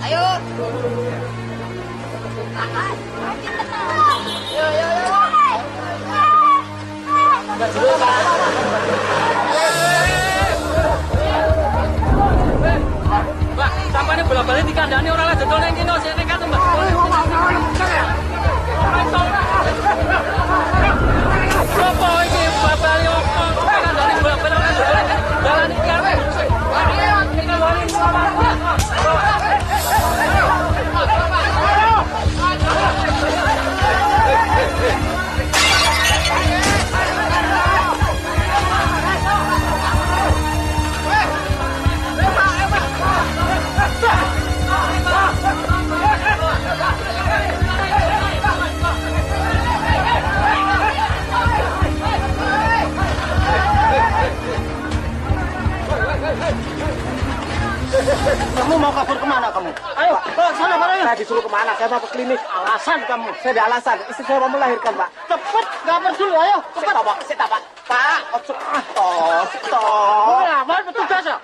Ayo. Mbak, sampane bola-bali dikandani ora lah dodol ning kene sik nekat, Mbak. Sopo iki bola-bali opo? Kandani bola-bali ora dodol ning dalan iki arep. Kamu mau kabur kemana kamu? Ayo, sana Pak. Saya disuruh kemana? Saya mau ke klinik. Alasan kamu? Saya ada alasan. Istri saya mau melahirkan, Pak. Cepet, gambar dulu. Ayo, cepet. Pak. Pak, stop. Lawan petugas ya?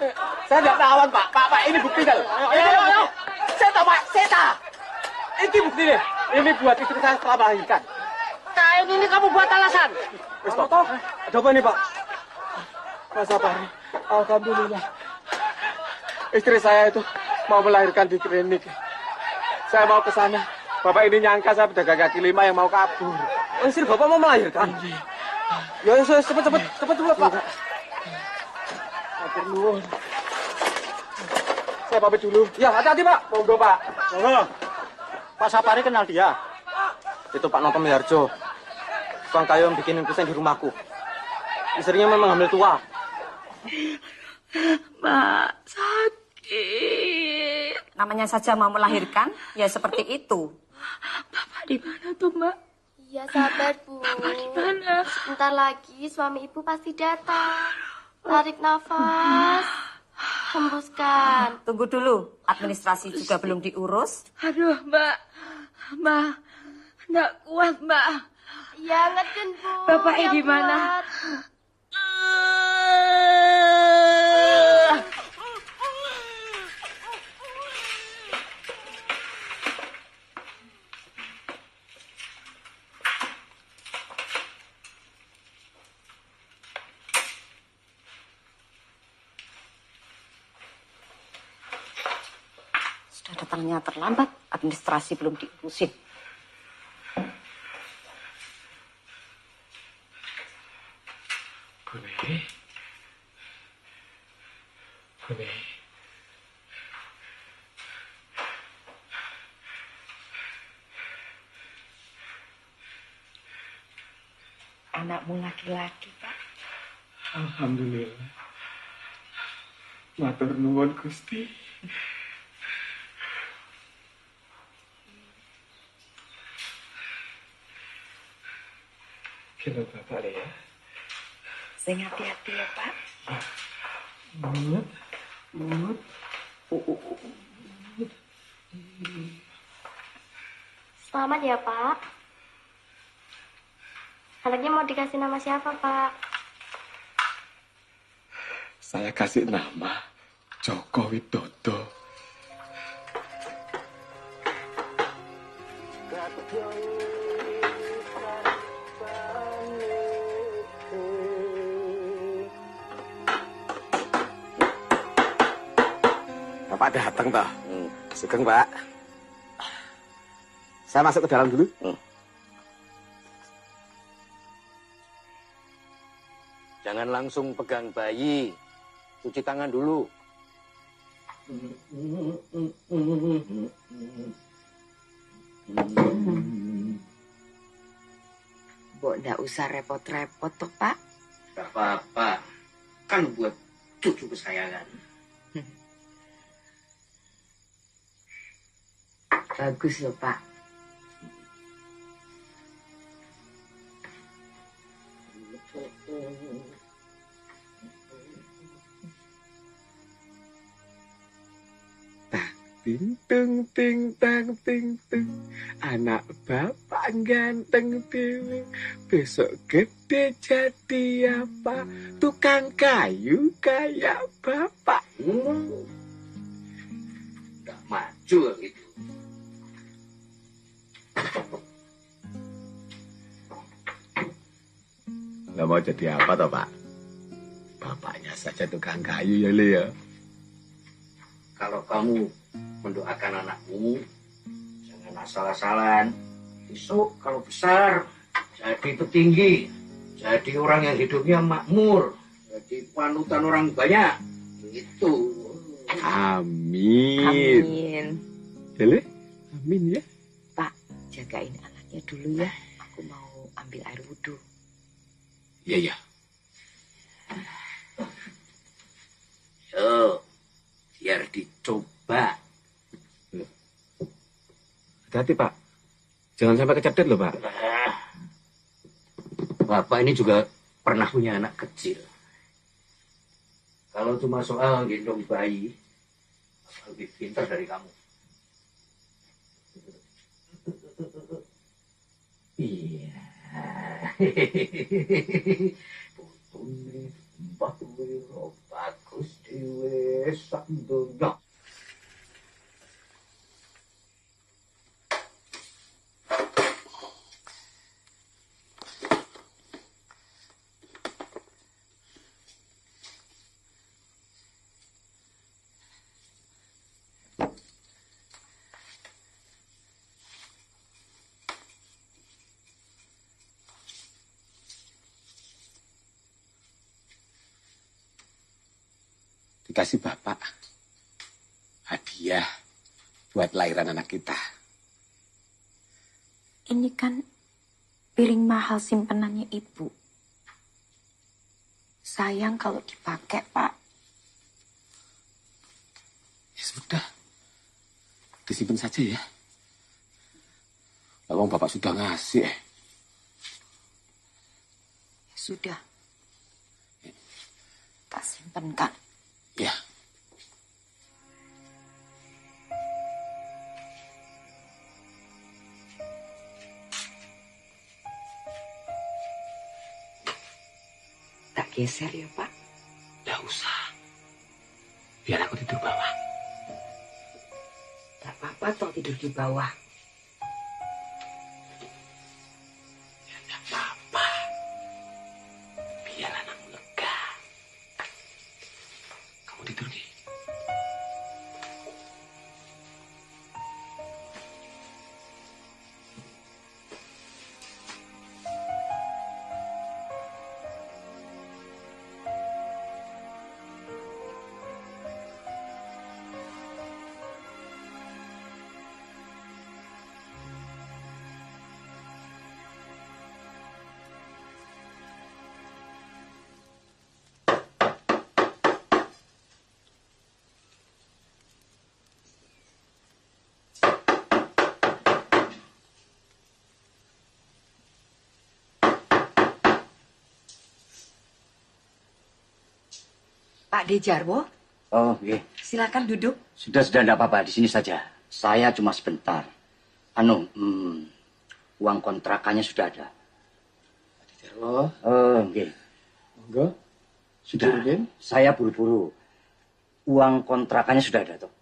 Saya tidak lawan, Pak. Pak, ini buktinya loh. Ayo. Seta, Pak. Ini buktinya. Ini buat istri saya setelah melahirkan. Kain ini kamu buat alasan. Pak. Ada apa ini, Pak? Mas Sapari, alhamdulillah. Istri saya itu mau melahirkan di klinik. Saya mau ke sana. Bapak ini nyangka saya pedagang kaki lima yang mau kabur. Oh, istri Bapak mau melahirkan? Ya, cepet dulu, Pak. Hatur nuwun. Saya pamit dulu. Ya, hati-hati, Pak. Monggo, Pak. Monggo. Pak Sapari kenal dia? Itu Pak Noto Miharjo. Tukang kayu yang bikinin kusen di rumahku. Istrinya memang hamil tua. Mbak, sakit. Namanya saja mau melahirkan, ya seperti itu. Bapak di mana tuh, Mbak? Iya, sabar, Bu. Bapak di mana? Sebentar lagi suami Ibu pasti datang. Tarik nafas. Hembuskan. Tunggu dulu, administrasi juga belum diurus. Aduh, Mbak. Enggak kuat, Mbak. Iya, ngerti, Bu. Bapak Yang di mana? kuat. Sudah datangnya terlambat, administrasi belum diurusin. Bune. Anakmu laki-laki, Pak. Alhamdulillah. Matur nuwun Gusti. Kira Bapak ya. Sing hati-hati ya, Pak. Mut. Selamat ya, Pak. Anaknya mau dikasih nama siapa, Pak? Saya kasih nama Joko Widodo. Bapak datang toh. Sugeng, Pak. Saya masuk ke dalam dulu. Jangan langsung pegang bayi. Cuci tangan dulu. Mbok ndak usah repot-repot toh, Pak. Gak apa-apa. Kan buat cucu kesayangan. Bagus loh, Pak. Ting tung ting tang ting tung. Anak bapak ganteng dewe. Besok gede jadi apa? Tukang kayu kayak bapak. Gak maju setuju gitu. Nggak mau jadi apa toh Pak? Bapaknya saja tukang kayu ya Le ya. Kalau kamu mendoakan anakmu, jangan asal-asalan. Besok kalau besar, jadi petinggi, jadi orang yang hidupnya makmur, jadi panutan orang banyak. Itu. Amin. Amin. Ya Le? Amin ya. Pak, jagain anaknya dulu ya. Aku mau ambil air wudhu. Iya ya. Yo, biar dicoba. Hati-hati Pak. Jangan sampai kecedot loh Pak. Bapak ini juga pernah punya anak kecil. Kalau cuma soal gendong bayi, Bapak lebih pintar dari kamu. Iya. Putune mbah wiro bagus dhewe sak donya. Dikasih Bapak hadiah buat lahiran anak kita. Ini kan piring mahal simpenannya Ibu. Sayang kalau dipakai, Pak. Ya sudah. Disimpan saja ya. Lawang Bapak sudah ngasih. Sudah. Tak simpenkan. Ya. Tak geser ya Pak. Tidak usah. Biar aku tidur bawah. Tak apa-apa toh tidur di bawah. Ya tidak apa-apa. Biar anakmu lega. Kamu tidur nih. Pak Dejarwo, Oh, iya. silakan duduk. Sudah, tidak apa-apa. Di sini saja. Saya cuma sebentar. Uang kontrakannya sudah ada. Oh, Oh, oke. monggo. Sudah. Turunin. Saya buru-buru. Uang kontrakannya sudah ada, toh.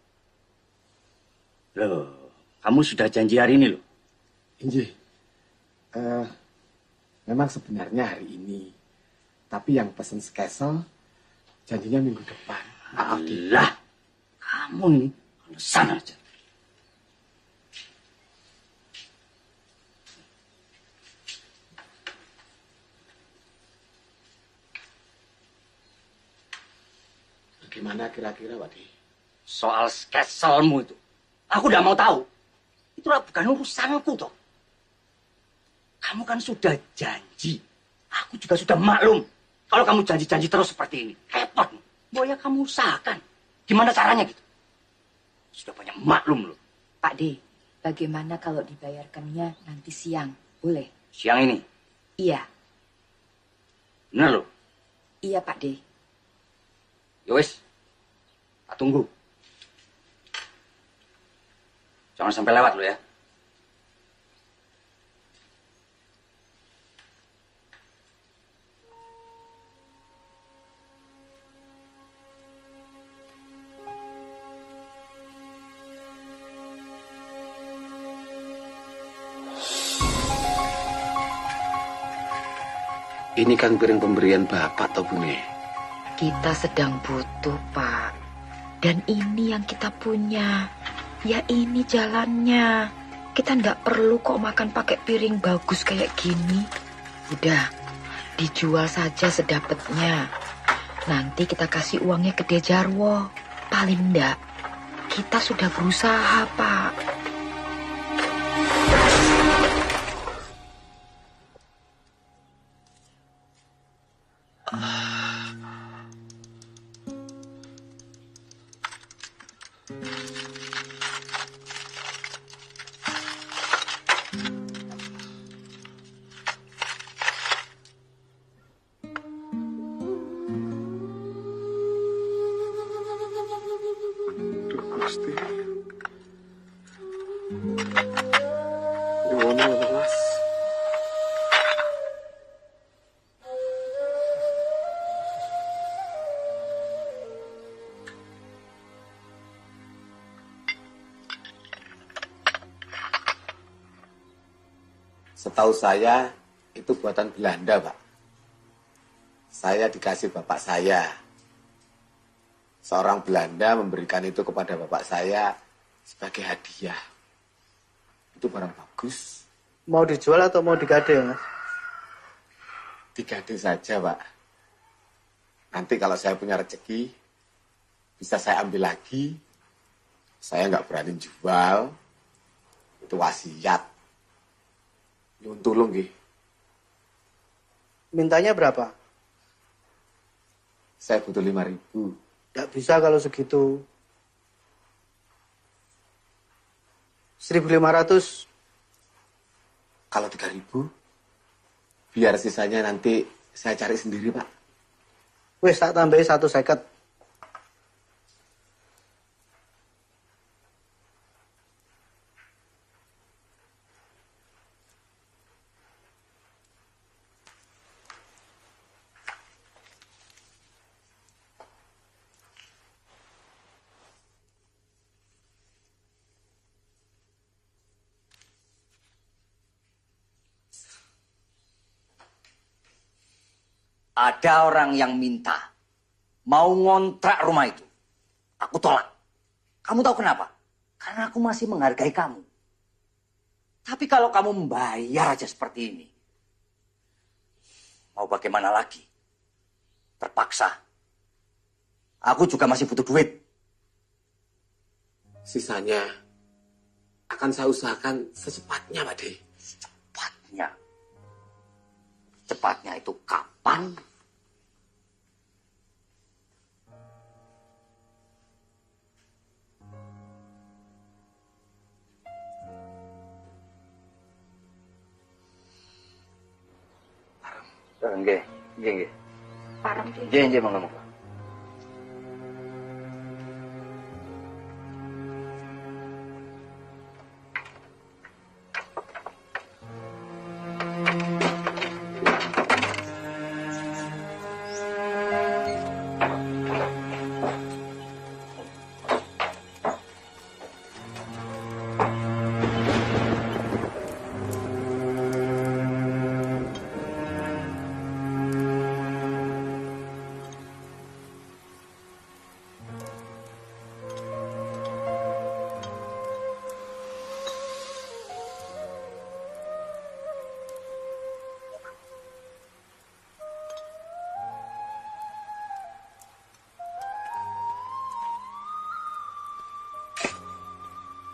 Loh, kamu sudah janji hari ini, loh. Inji. Memang sebenarnya hari ini. Tapi yang pesen skesel janjinya minggu depan. Maaf, Di. Alah, kamu ini alasan aja. Bagaimana kira-kira, Pak Di? Soal skeselmu itu, aku udah mau tahu. Itulah bukan urusanku, toh. Kamu kan sudah janji. Aku juga sudah maklum. Kalau kamu janji-janji terus seperti ini, repot. Boya kamu usahakan. Gimana caranya gitu? Sudah banyak maklum loh. Pak D, bagaimana kalau dibayarkannya nanti siang? Boleh? Siang ini, Iya, benar loh. iya Pak D. Yowes, tak tunggu. Jangan sampai lewat lo ya. Ini kan piring pemberian Bapak toh Bune. Kita sedang butuh, Pak. Dan ini yang kita punya. Ya ini jalannya. Kita nggak perlu kok makan pakai piring bagus kayak gini. Udah, dijual saja sedapatnya. Nanti kita kasih uangnya ke Dia Jarwo. Paling enggak, kita sudah berusaha, Pak. Gusti. Nyuwun welas. Setahu saya itu buatan Belanda, Pak. Saya dikasih bapak saya. Seorang Belanda memberikan itu kepada bapak saya sebagai hadiah. Itu barang bagus. Mau dijual atau mau digade, Mas? Digade saja, Pak. Nanti kalau saya punya rezeki, bisa saya ambil lagi. Saya nggak berani jual. Itu wasiat. Nyuwun tulung, nggih. Mintanya berapa? Saya butuh 5.000. Nggak bisa kalau segitu. 1.500. Kalau 3.000, biar sisanya nanti saya cari sendiri, Pak. Wes tak tambahin 150. Ada orang yang minta mau ngontrak rumah itu. Aku tolak. Kamu tahu kenapa? Karena aku masih menghargai kamu. Tapi kalau kamu membayar aja seperti ini, mau bagaimana lagi? Terpaksa. Aku juga masih butuh duit. Sisanya akan saya usahakan secepatnya, Pak De. Cepatnya. Cepatnya itu kapan? Nggih, nggih. Parem, Nggih, monggo.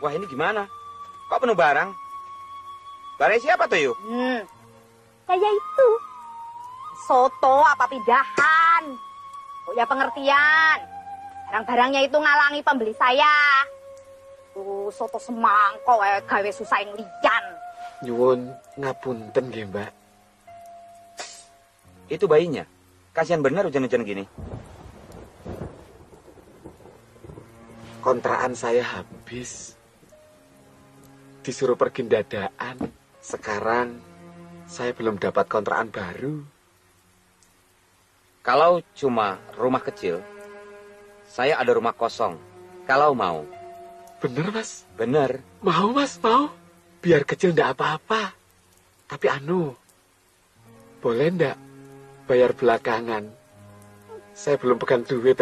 Wah, ini gimana? Kok penuh barang? Barang siapa tuh, yuk? Kayak itu. Soto apa pindahan? Punya pengertian. Barang-barangnya itu ngalangi pembeli saya. Tuh, soto semangkok gawe susah liyan. Nyuwun ngapunten nggih, Mbak. Itu bayinya. Kasihan bener hujan-hujan gini. Kontrakan saya habis. Disuruh pergi dadaan. Sekarang saya belum dapat kontrakan baru. Kalau cuma rumah kecil, saya ada rumah kosong. Kalau mau. Bener, Mas? Bener. Mau, Mas, mau. Biar kecil ndak apa-apa. Tapi boleh ndak bayar belakangan. Saya belum pegang duit,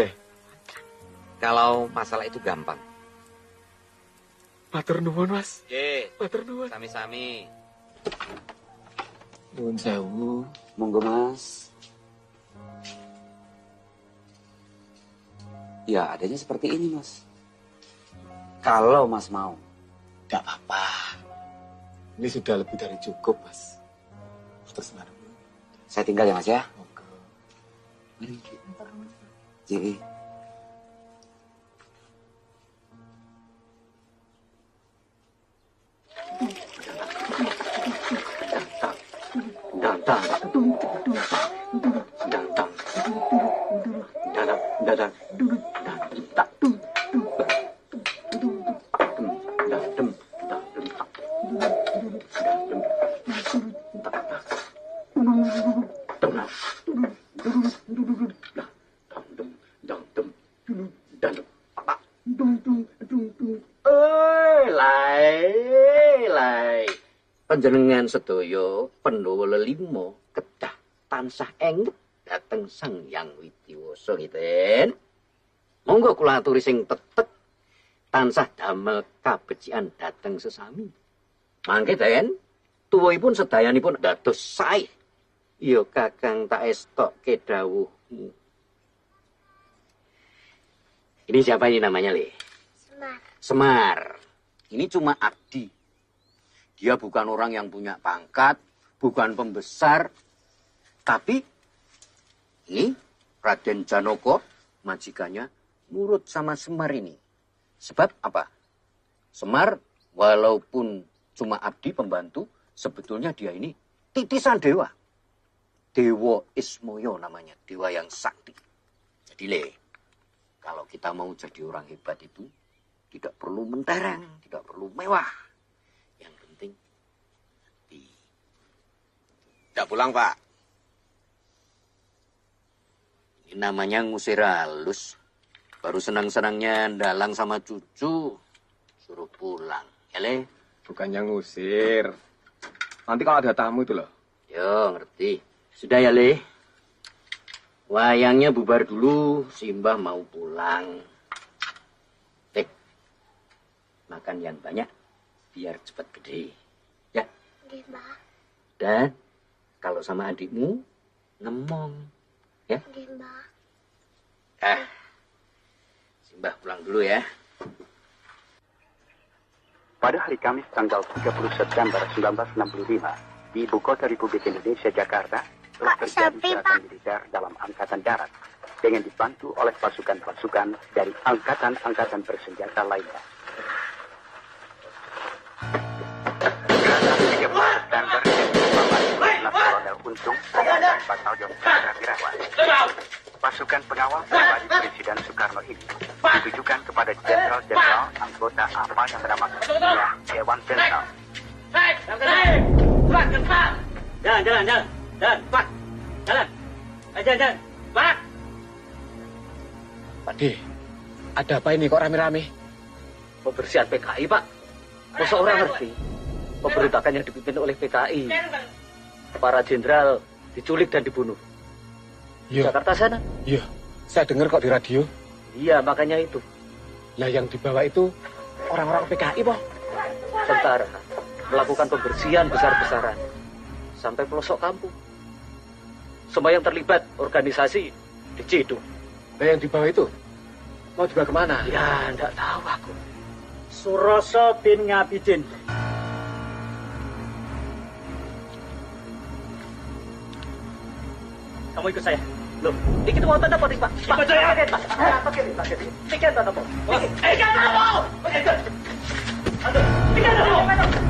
Kalau masalah itu gampang. Matur nuwun, Mas. Ye. Matur nuwun. Sami-sami. Nuwun sewu. Monggo, Mas. Ya, adanya seperti ini, Mas. Kalau Mas mau. Tidak apa-apa. Ini sudah lebih dari cukup, Mas. Terus mana? Saya tinggal ya, Mas ya. Mari. Ji. Panjenengan sedaya Pandhawa lelima kedah tansah enget dhateng Sang Hyang Widiwasa ngiten. Monggo kula aturi sing tetet tansah damel kabecikan dhateng sesami. Mangke Den, tuwuhipun sedayanipun dados sae. Ya Kakang tak estokke dawuhmu. Ini siapa ini namanya, Le? Semar. Semar. Ini cuma abdi. Dia bukan orang yang punya pangkat, bukan pembesar. Tapi ini Raden Janaka, majikannya, nurut sama Semar ini. Sebab apa? Semar walaupun cuma abdi pembantu, sebetulnya dia ini titisan dewa. Dewa Ismoyo namanya, dewa yang sakti. Jadi Le, kalau kita mau jadi orang hebat itu, tidak perlu mentereng, tidak perlu mewah. Yang penting, Tidak pulang, Pak. ini namanya ngusir halus. Baru senang-senangnya dalang sama cucu, suruh pulang. Ya, Le? Bukannya ngusir. Nanti kalau ada tamu itu loh. Yo, ngerti. Sudah ya, Le? Wayangnya bubar dulu, Simbah mau pulang. Makan yang banyak, biar cepat gede. Ya? Oke, Mbak. Dan kalau sama adikmu, ngemong. Ya? Oke, Mbak. Simbah pulang dulu ya. Pada hari Kamis tanggal 30 September 1965, di Ibu Kota Republik Indonesia, Jakarta, telah terjadi gerakan militer dalam Angkatan Darat dengan dibantu oleh pasukan-pasukan dari angkatan-angkatan bersenjata lainnya. September Kolonel Untung dan Batalion Wirawan. Pasukan pengawal pribadi Presiden Soekarno ini ditujukan kepada jenderal-jenderal anggota apa yang bernama Dewan Jenderal. Jalan, Pak. Jalan. Jalan. Pak. Pak D, ada apa ini kok rame-rame? Pembersihan PKI, Pak. Masa orang ngerti? Pemberontakan yang dipimpin oleh PKI. Para jenderal diculik dan dibunuh. Iya. Jakarta sana. Iya, saya dengar kok di radio. Iya, makanya itu. Lah yang dibawa itu orang-orang PKI, Pak. Tentara melakukan pembersihan besar-besaran sampai pelosok kampung. Semua yang terlibat organisasi diciduk. Lah yang dibawa itu mau dibawa kemana? Ya, enggak tahu aku. Suroso bin Ngabidin. Kamu ikut saya. Loh, ini kita mau tanda polis, Pak. Ikut saya. Pakai, Pak. Tiket tanda polis. Tiket tanda polis. Tiket tanda polis.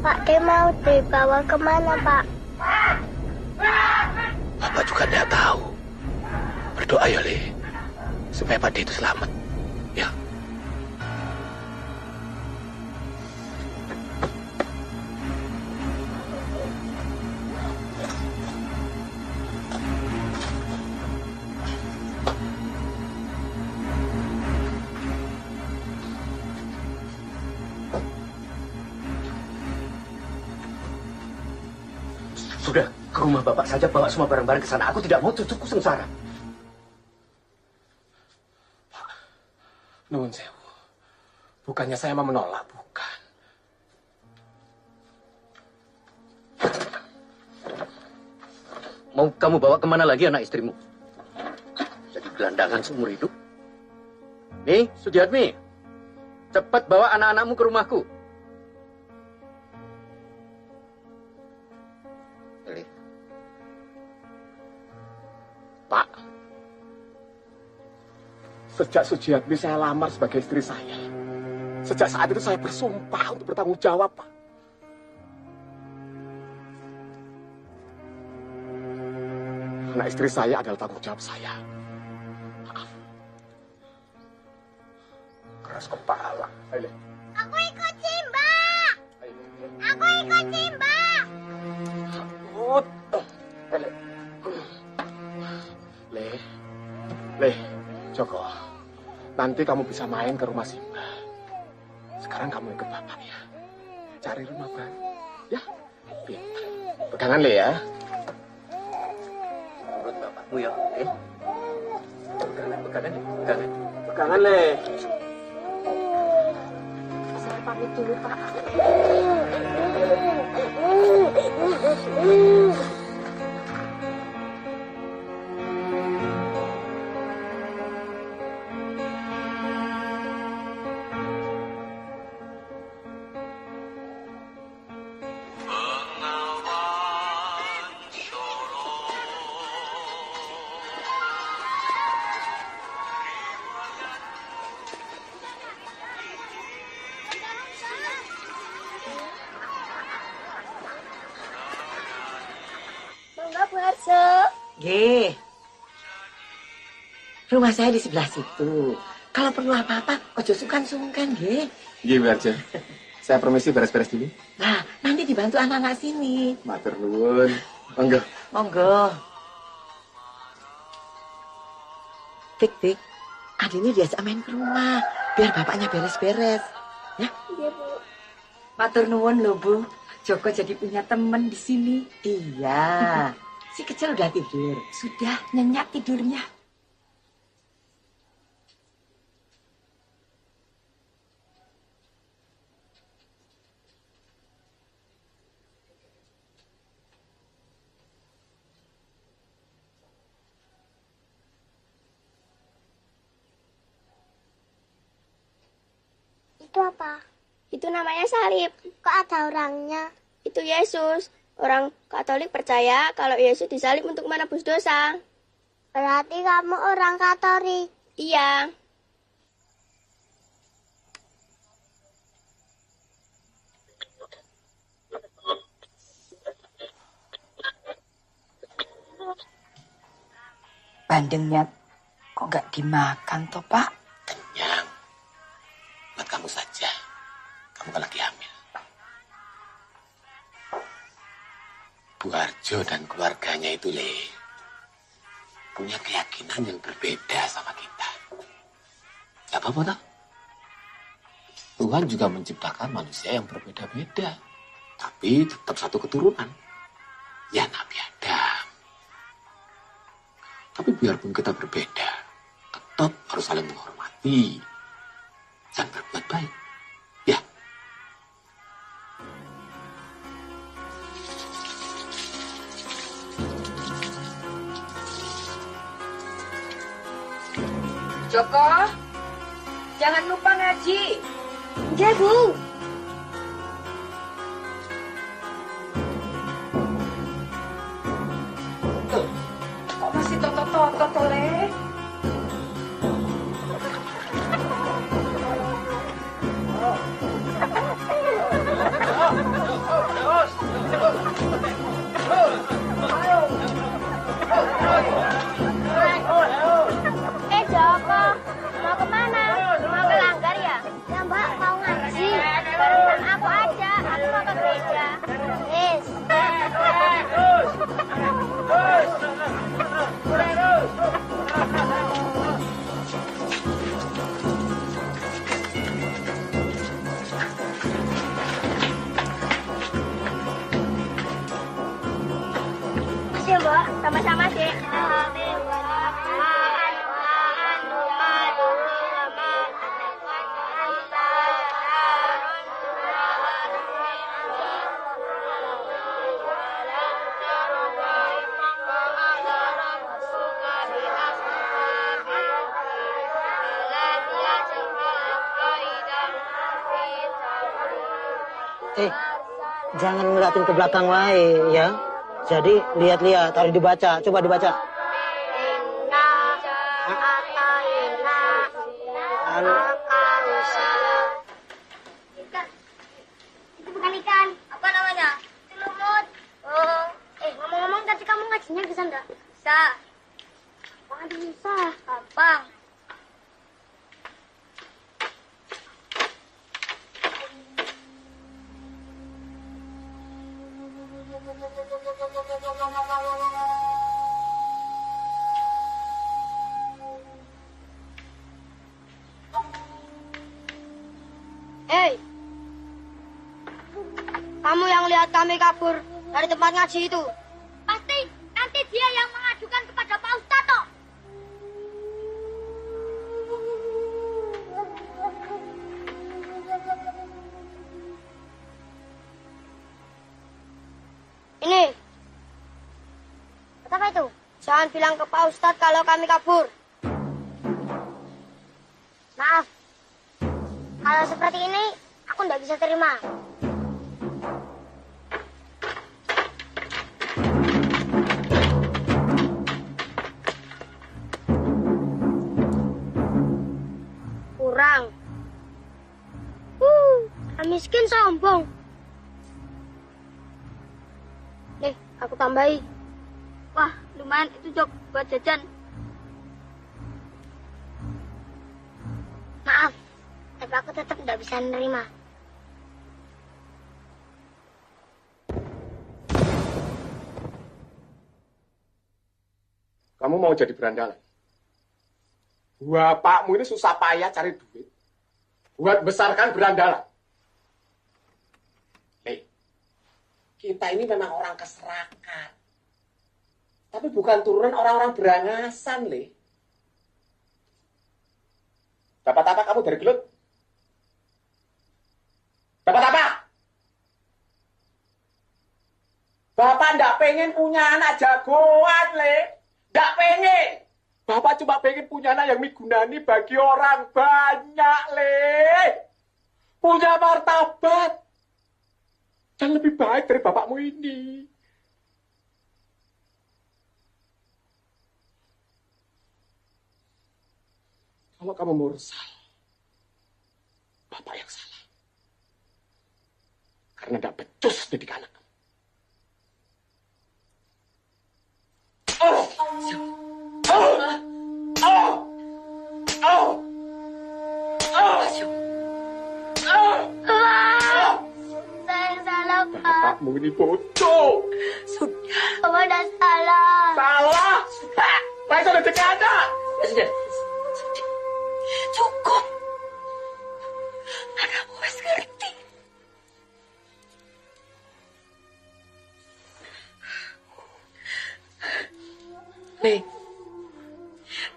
Pak, dia mau dibawa kemana, Pak? Bapak juga tidak tahu. Berdoa ya, Le. Supaya Pak D itu selamat. Ya. Sudah, ke rumah bapak saja, bawa semua barang-barang ke sana. Aku tidak mau cucuku sengsara. Pak, nuwun sewu. Bukannya saya mau menolak, bukan. Mau kamu bawa kemana lagi anak istrimu? Jadi gelandangan seumur hidup. Nih, Sudiatmi, cepat bawa anak-anakmu ke rumahku. Pak, sejak Sujiatmi saya lamar sebagai istri saya. Sejak saat itu saya bersumpah untuk bertanggung jawab, Pak. Anak istri saya adalah tanggung jawab saya. Maaf. Keras kepala. Ayo. Aku ikut Simba. Aku ikut Simba. Le, Joko, nanti kamu bisa main ke rumah Simba. Sekarang kamu ikut bapak ya. Cari rumah baru. Ya, pintar. Pegangan Le ya. Menurut bapakmu ya, Pegangan. Pegangan Le. Saya pamit dulu, Pak. Mangga Bu Harjo. Nggih. Rumah saya di sebelah situ. Kalau perlu apa-apa, ojo sungkan-sungkan, nggih. Nggih, Bu Harjo. Saya permisi beres-beres dulu. Nah, nanti dibantu anak-anak sini. Matur nuwun. Monggo. Monggo. Tik, adiknya diajak main ke rumah. Biar bapaknya beres-beres. Ya? Iya, Bu. Matur nuwun loh, Bu. Joko jadi punya teman di sini. Iya. Si kecil udah tidur. Sudah nyenyak tidurnya. Itu apa? Itu namanya salib. Kok ada orangnya? Itu Yesus. Orang Katolik percaya kalau Yesus disalib untuk menebus dosa. Berarti kamu orang Katolik? Iya. Bandengnya kok nggak dimakan toh, Pak? Kenyang. Buat kamu saja. Kamu kan lagi hamil. Bu Harjo dan keluarganya itu, Le, punya keyakinan yang berbeda sama kita. Gak apa-apa, toh? Tuhan juga menciptakan manusia yang berbeda-beda. Tapi tetap satu keturunan. Ya, Nabi Adam. Tapi biarpun kita berbeda, tetap harus saling menghormati dan berbuat baik. Ya. Joko, jangan lupa ngaji. Iya, Bu. Kok masih toto-toto, Le? Joko, mau kemana? Mau ke Langgar ya? Ya, Mbak, mau ngaji. Bareng aku aja, aku mau ke gereja. Yes. Terus. Sama-sama, Dek. Jangan ngeliatin ke belakang wae ya. Jadi lihat-lihat, harus dibaca. Coba dibaca. Itu bukan ikan. Apa namanya? Lumut. Oh, ngomong-ngomong tadi kamu ngajinya bisa enggak? Bisa. Wah, bisa. Gampang. Hei, kamu yang lihat kami kabur dari tempat ngaji itu? Pasti nanti dia yang mengajukan kepada Pak Ustadz toh. Ini. Apa itu? Jangan bilang ke Pak Ustadz kalau kami kabur. Maaf. Kalau seperti ini, aku tidak bisa terima. Kurang. Miskin sombong. Nih, aku tambahi. Wah, lumayan itu Jok buat jajan. Maaf, tapi aku tetap tidak bisa menerima. Kamu mau jadi berandalan? Bapakmu ini susah payah cari duit buat besarkan berandalan. Kita ini memang orang keserakan. Tapi bukan turunan orang-orang berangasan, Le. Dapat apa kamu dari gelut? Dapat apa? Bapak ndak pengen punya anak jagoan, Le. Ndak pengen. Bapak cuma pengen punya anak yang migunani bagi orang banyak, Le. Punya martabat. Dan lebih baik dari bapakmu ini. Kalau kamu mau resah, bapak yang salah. Karena tidak becus didik anak. Oh! Oh! Oh! Oh! Oh! Saya salah, Pak. Bapakmu ini bodoh. Sudah. Bapak udah salah. Salah? Pak sudah dekada. Sudah. Cukup. Anakmu wis ngerti. Le,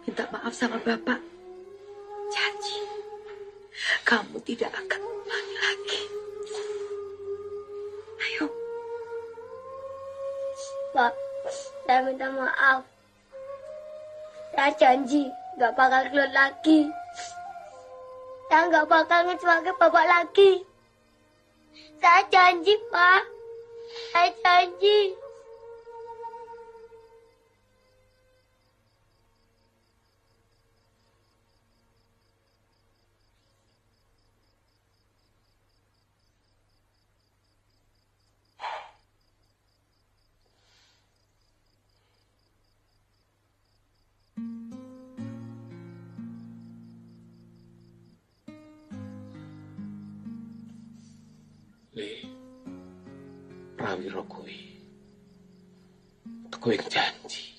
minta maaf sama Bapak. Janji, kamu tidak akan ulangi lagi. Ayo. Pak, saya minta maaf. Saya janji gak bakal keluar lagi. Saya gak bakal ngecewakan Bapak lagi. Saya janji, Pak. Saya janji. Le, prawiro kowe. Kowe janji.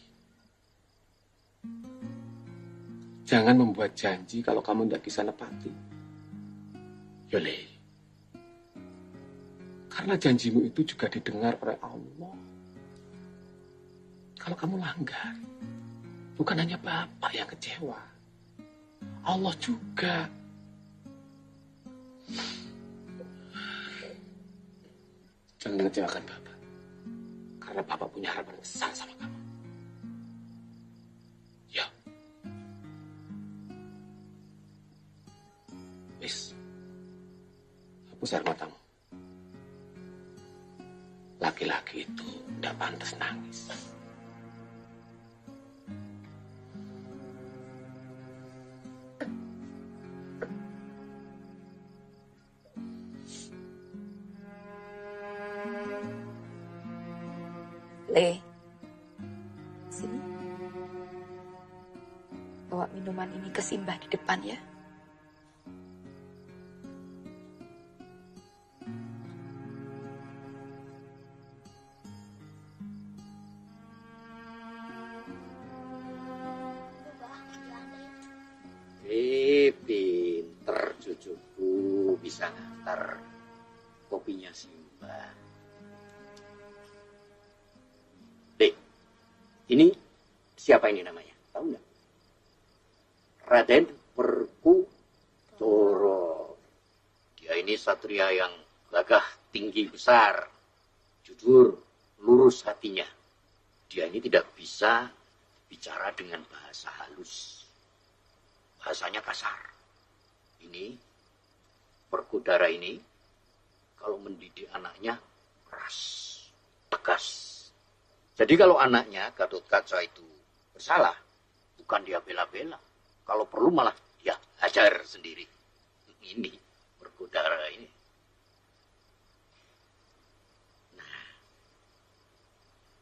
Jangan membuat janji kalau kamu tidak bisa nepati. Ya, Le. Karena janjimu itu juga didengar oleh Allah. kalau kamu langgar, bukan hanya Bapak yang kecewa. Allah juga. Jangan mengecewakan Bapak. Karena Bapak punya harapan besar sama kamu. Ya. Wis. Hapus air matamu. Laki-laki itu tidak pantas nangis. Le, sini. Bawa minuman ini ke Simbah di depan ya. Pinter cucuku bisa ngantar kopinya Simbah. Ini siapa ini namanya? Tahu nggak? Raden Perkutoro. Dia ini satria yang gagah tinggi besar, jujur, lurus hatinya. Dia ini tidak bisa bicara dengan bahasa halus. Bahasanya kasar. Ini Perkudara ini kalau mendidik anaknya keras, tegas. Jadi kalau anaknya Gatotkaca itu bersalah, bukan dia bela-bela. Kalau perlu malah dia hajar sendiri. Ini Perkudara ini. Nah,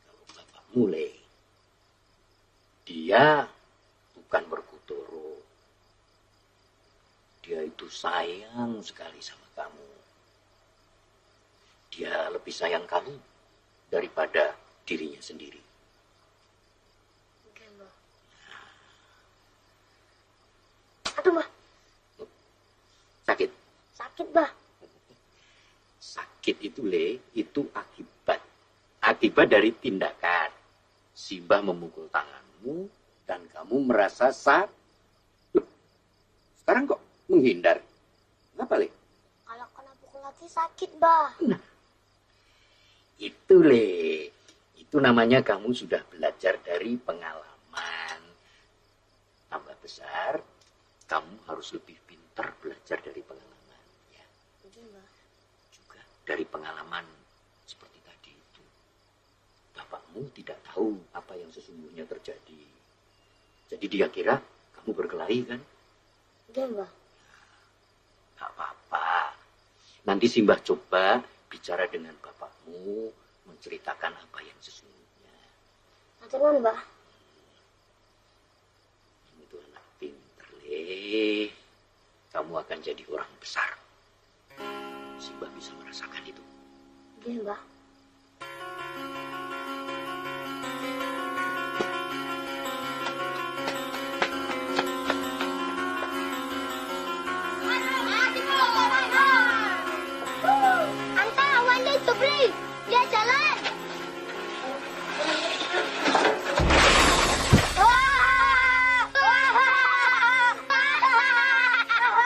kalau Bapak mulai, dia bukan Perkutoro. Dia itu sayang sekali sama kamu. Dia lebih sayang kamu daripada dirinya sendiri. Oke, Mbak. Aduh, Mbak. Sakit. Sakit, Mbak. Sakit itu, itu akibat. Akibat dari tindakan. Simbah memukul tanganmu dan kamu merasa sakit. Sekarang kok menghindar? Kenapa, Le? Kalau kena pukul lagi sakit, Mbak. Nah, itu, Le. Itu namanya kamu sudah belajar dari pengalaman. Tambah besar, kamu harus lebih pintar belajar dari pengalaman. Ya. Juga dari pengalaman seperti tadi itu. Bapakmu tidak tahu apa yang sesungguhnya terjadi. Jadi dia kira kamu berkelahi kan? Iya, Mbak. Gak apa-apa. Nanti Simbah coba bicara dengan bapakmu, menceritakan apa yang sesungguhnya. Nanti non, Mbak. Kamu itu anak pinter, Le. Kamu akan jadi orang besar. Simbah bisa merasakan itu. Iya, Mbak. Anta, one day to play. Dia jalan.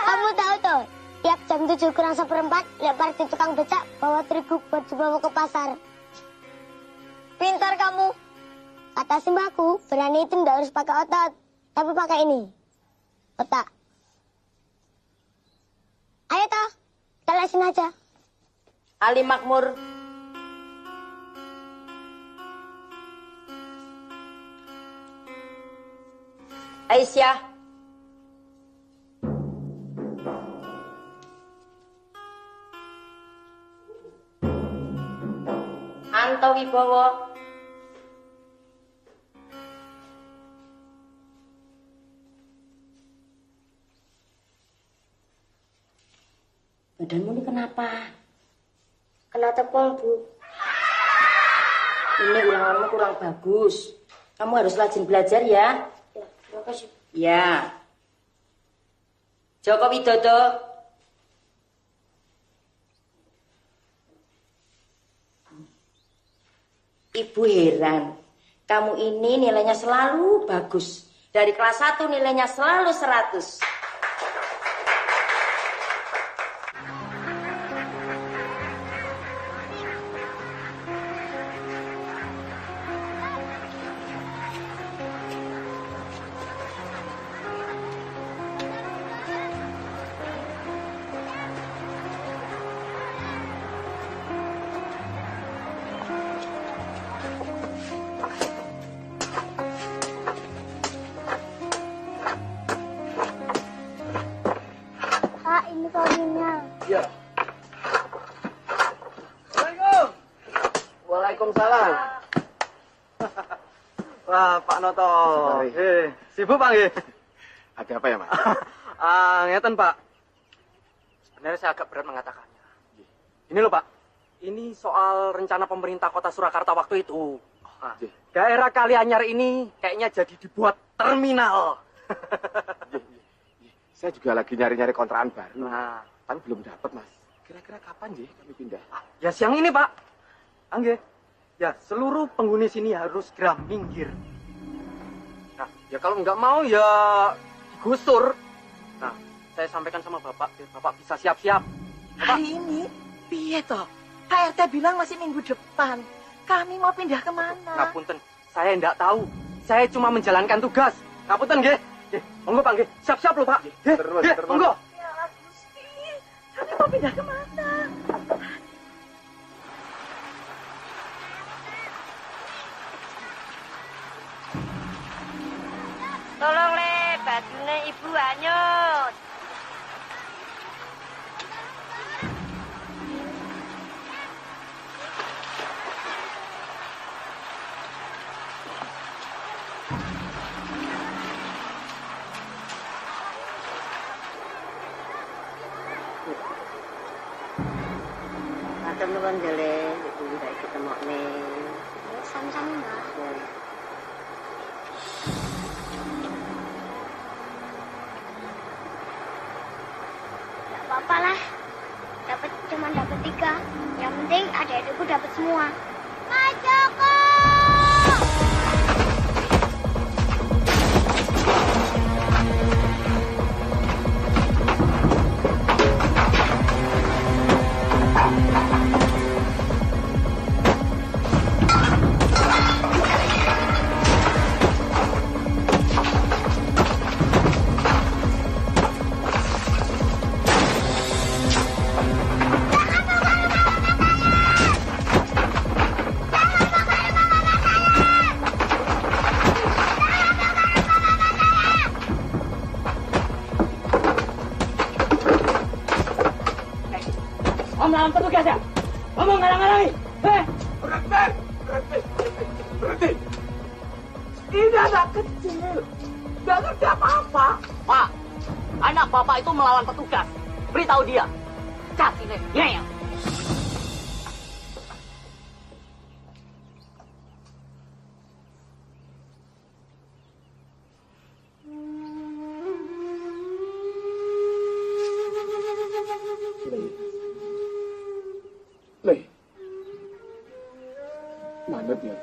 Kamu tahu tuh, tiap jam 7 kurang 1/4, lempar di tukang becak, bawa terigu buat dibawa ke pasar. Pintar kamu. Kata Simbahku, berani itu tidak harus pakai otot, tapi pakai ini, otak. Ayo toh, kita lesin aja. Ali Makmur. Aisyah. Anto Wibowo. Badanmu ini kenapa? Kena tepung, Bu. Ini ulanganmu kurang bagus. Kamu harus rajin belajar ya. Ya, terima kasih. Ya. Joko Widodo. Ibu heran. Kamu ini nilainya selalu bagus. Dari kelas 1 nilainya selalu 100. Kak, ini kopinya. Iya. Assalamualaikum. Waalaikumsalam. Wah, Pak Noto. Sibuk Pak nggih? Ada apa ya, Mas? Ngeten Pak. Sebenarnya saya agak berat mengatakannya. Ini loh Pak. Ini soal rencana pemerintah Kota Surakarta waktu itu. Daerah Kalianyar ini kayaknya jadi dibuat terminal. Saya juga lagi nyari-nyari kontrakan baru. Nah, tapi belum dapat, Mas. Kira-kira kapan sih kami pindah? Ya siang ini Pak. Angge. Ya seluruh penghuni sini harus segera minggir. Nah, ya kalau nggak mau ya digusur. Nah, saya sampaikan sama Bapak, biar Bapak bisa siap-siap. Hari ini, piye toh? Pak RT bilang masih minggu depan. Kami mau pindah kemana? Ngapunten, saya nggak tahu. Saya cuma menjalankan tugas. Ngapunten, nggih. Monggo Pak, nggih. Siap-siap loh Pak. Terus. Monggo. Ya Gusti, kami mau pindah kemana? Tolong le, bajune ibu hanyut. Macam nuwun jale, ibu ndak ketemu nih. Sama-sama, Mbak. Gak apa-apa lah. Cuma dapat 3. Yang penting adik-adikku dapat semua. Pak Joko! Om lawan petugas ya? Ngomong ngarang-ngarangi. Berhenti. Ini anak kecil. Gak ngerti apa-apa. Pak, anak bapak itu melawan petugas. Beritahu dia. Cat ini. Ya. Le. Manut ya.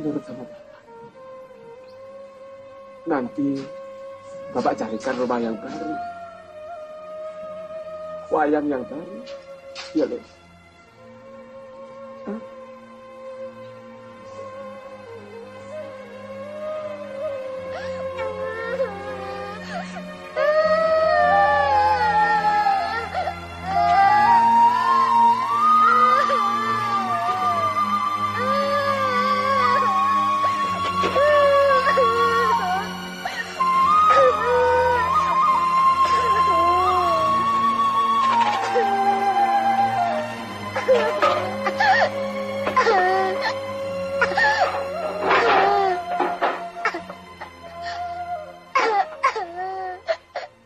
Nurut sama Bapak. Nanti Bapak carikan rumah yang baru. Wayang yang baru. Ya, Le. Hah?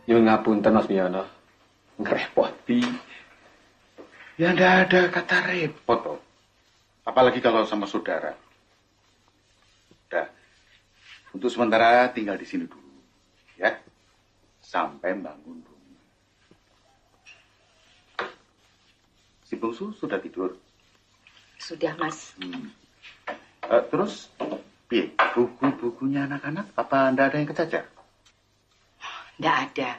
Yun ngapunten Mas Miyono. Ngerepoti. Ya ndak ada kata repot toh. Apalagi kalau sama saudara. Udah. Untuk sementara tinggal di sini dulu. Ya. Sampai bangun rumah. Si Bungsu sudah tidur? Sudah, Mas. Terus, piye? Buku-bukunya anak-anak, apa ndak ada yang kecacar? Nggak ada.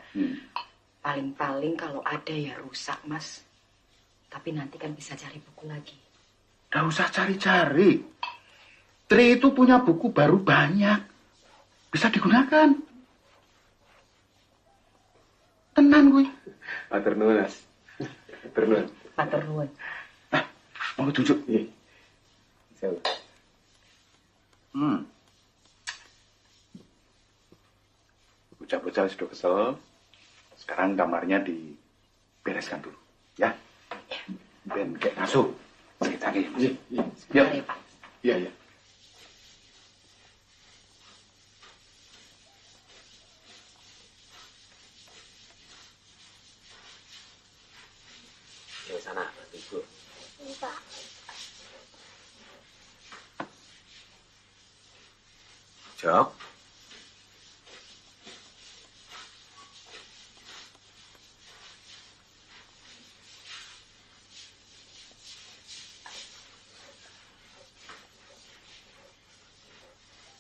Paling-paling kalau ada ya rusak, Mas. Tapi nanti kan bisa cari buku lagi. Nggak usah cari-cari. Tri itu punya buku baru banyak. Bisa digunakan. Tenan gue. Matur nuwun, Mas. Matur nuwun. Matur nuwun. Mau tunjuk? Iya. Insyaallah. Bocah-bocah sudah kesel. Sekarang kamarnya dibereskan dulu. Ya. Ben kayak ngasuh. Sedikit lagi. Iya. Iya, iya. Di sana, Ibu. Iya. Jok.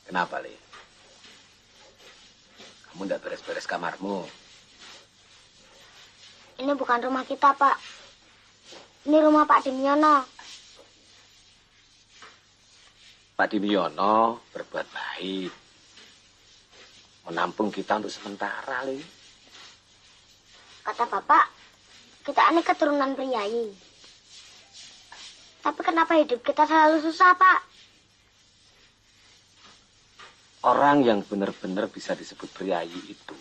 Kenapa, Li? Kamu ndak beres-beres kamarmu? Ini bukan rumah kita, Pak. Ini rumah Pak Dimyono. Pak Dimyono berbuat baik. Menampung kita untuk sementara, Li. Kata Bapak, kita ini keturunan priayi. Tapi kenapa hidup kita selalu susah, Pak? Orang yang benar-benar bisa disebut priayi itu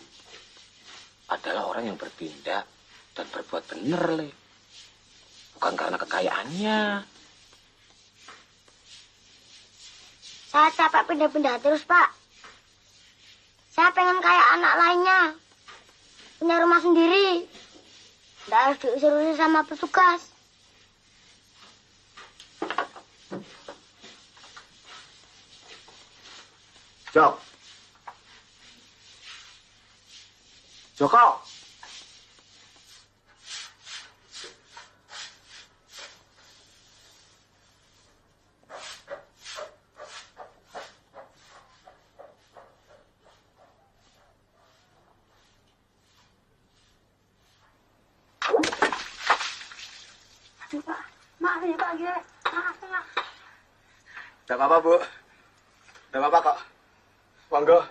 adalah orang yang bertindak dan berbuat benar, Le. Bukan karena kekayaannya. Saya capek pindah-pindah terus, Pak. Saya pengen kayak anak lainnya. Punya rumah sendiri. Nggak harus diusir-usir sama petugas. Jok. Joko. Maaf ya, Pak. Maaf. Tidak apa-apa, Bu. Tidak apa-apa kok. Monggo.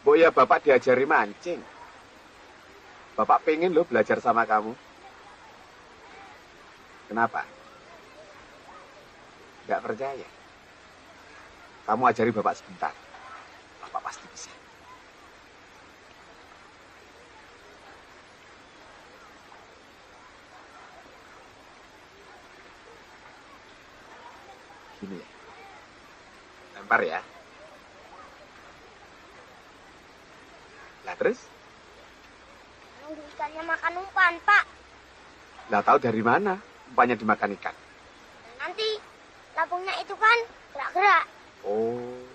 Bu, ya Bapak diajari mancing. Bapak pengen loh belajar sama kamu. Kenapa? Nggak percaya? Kamu ajari Bapak sebentar. Bapak pasti bisa. Gini ya. Lempar ya. Lah terus? Nunggu ikannya makan umpan, Pak. Lah tahu dari mana umpannya dimakan ikan? Nanti lambungnya itu kan gerak-gerak. Oh.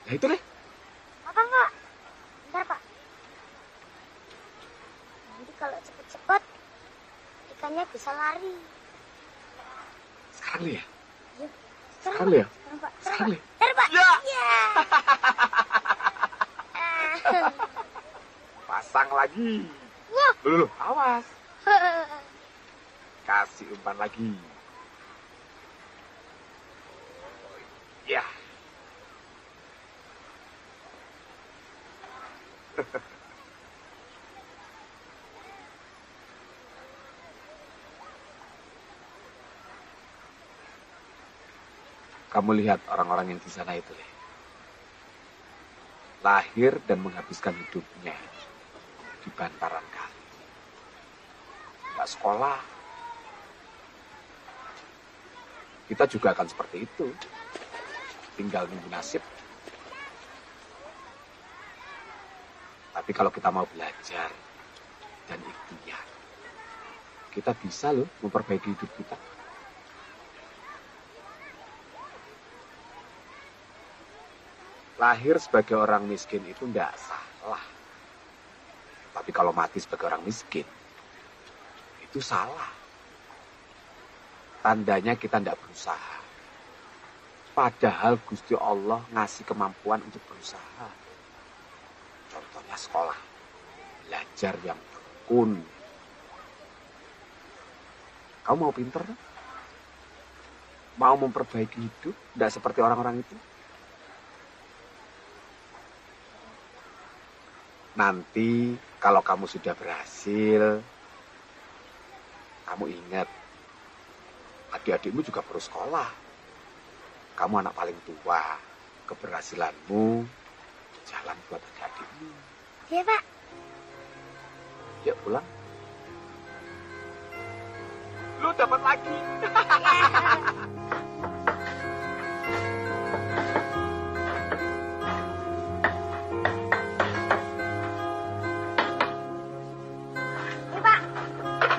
Ya itu deh. Apa enggak? Bentar, Pak. Nanti kalau cepet-cepet ikannya bisa lari. Sekarang nih ya? Iya. Sekarang ya? Sekarang, Pak. Sekarang ya? Sekarang, Pak. Ya. Ya. Pasang lagi. Wah. Loh, awas. Kasih umpan lagi. Ya. Kamu lihat orang-orang yang di sana itu, Le. Lahir dan menghabiskan hidupnya di bantaran kali. Nggak sekolah. Kita juga akan seperti itu. Tinggal nunggu nasib. Tapi kalau kita mau belajar dan ikhtiar, kita bisa loh memperbaiki hidup kita. Lahir sebagai orang miskin itu tidak salah. Tapi kalau mati sebagai orang miskin, itu salah. Tandanya kita tidak berusaha. Padahal Gusti Allah ngasih kemampuan untuk berusaha. Contohnya sekolah. Belajar yang tekun. Kamu mau pinter? Mau memperbaiki hidup? Tidak seperti orang-orang itu? Nanti kalau kamu sudah berhasil, kamu ingat, adik-adikmu juga perlu sekolah. Kamu anak paling tua, keberhasilanmu jalan buat adik-adikmu. Iya, Pak. Yuk pulang. Lu dapat lagi.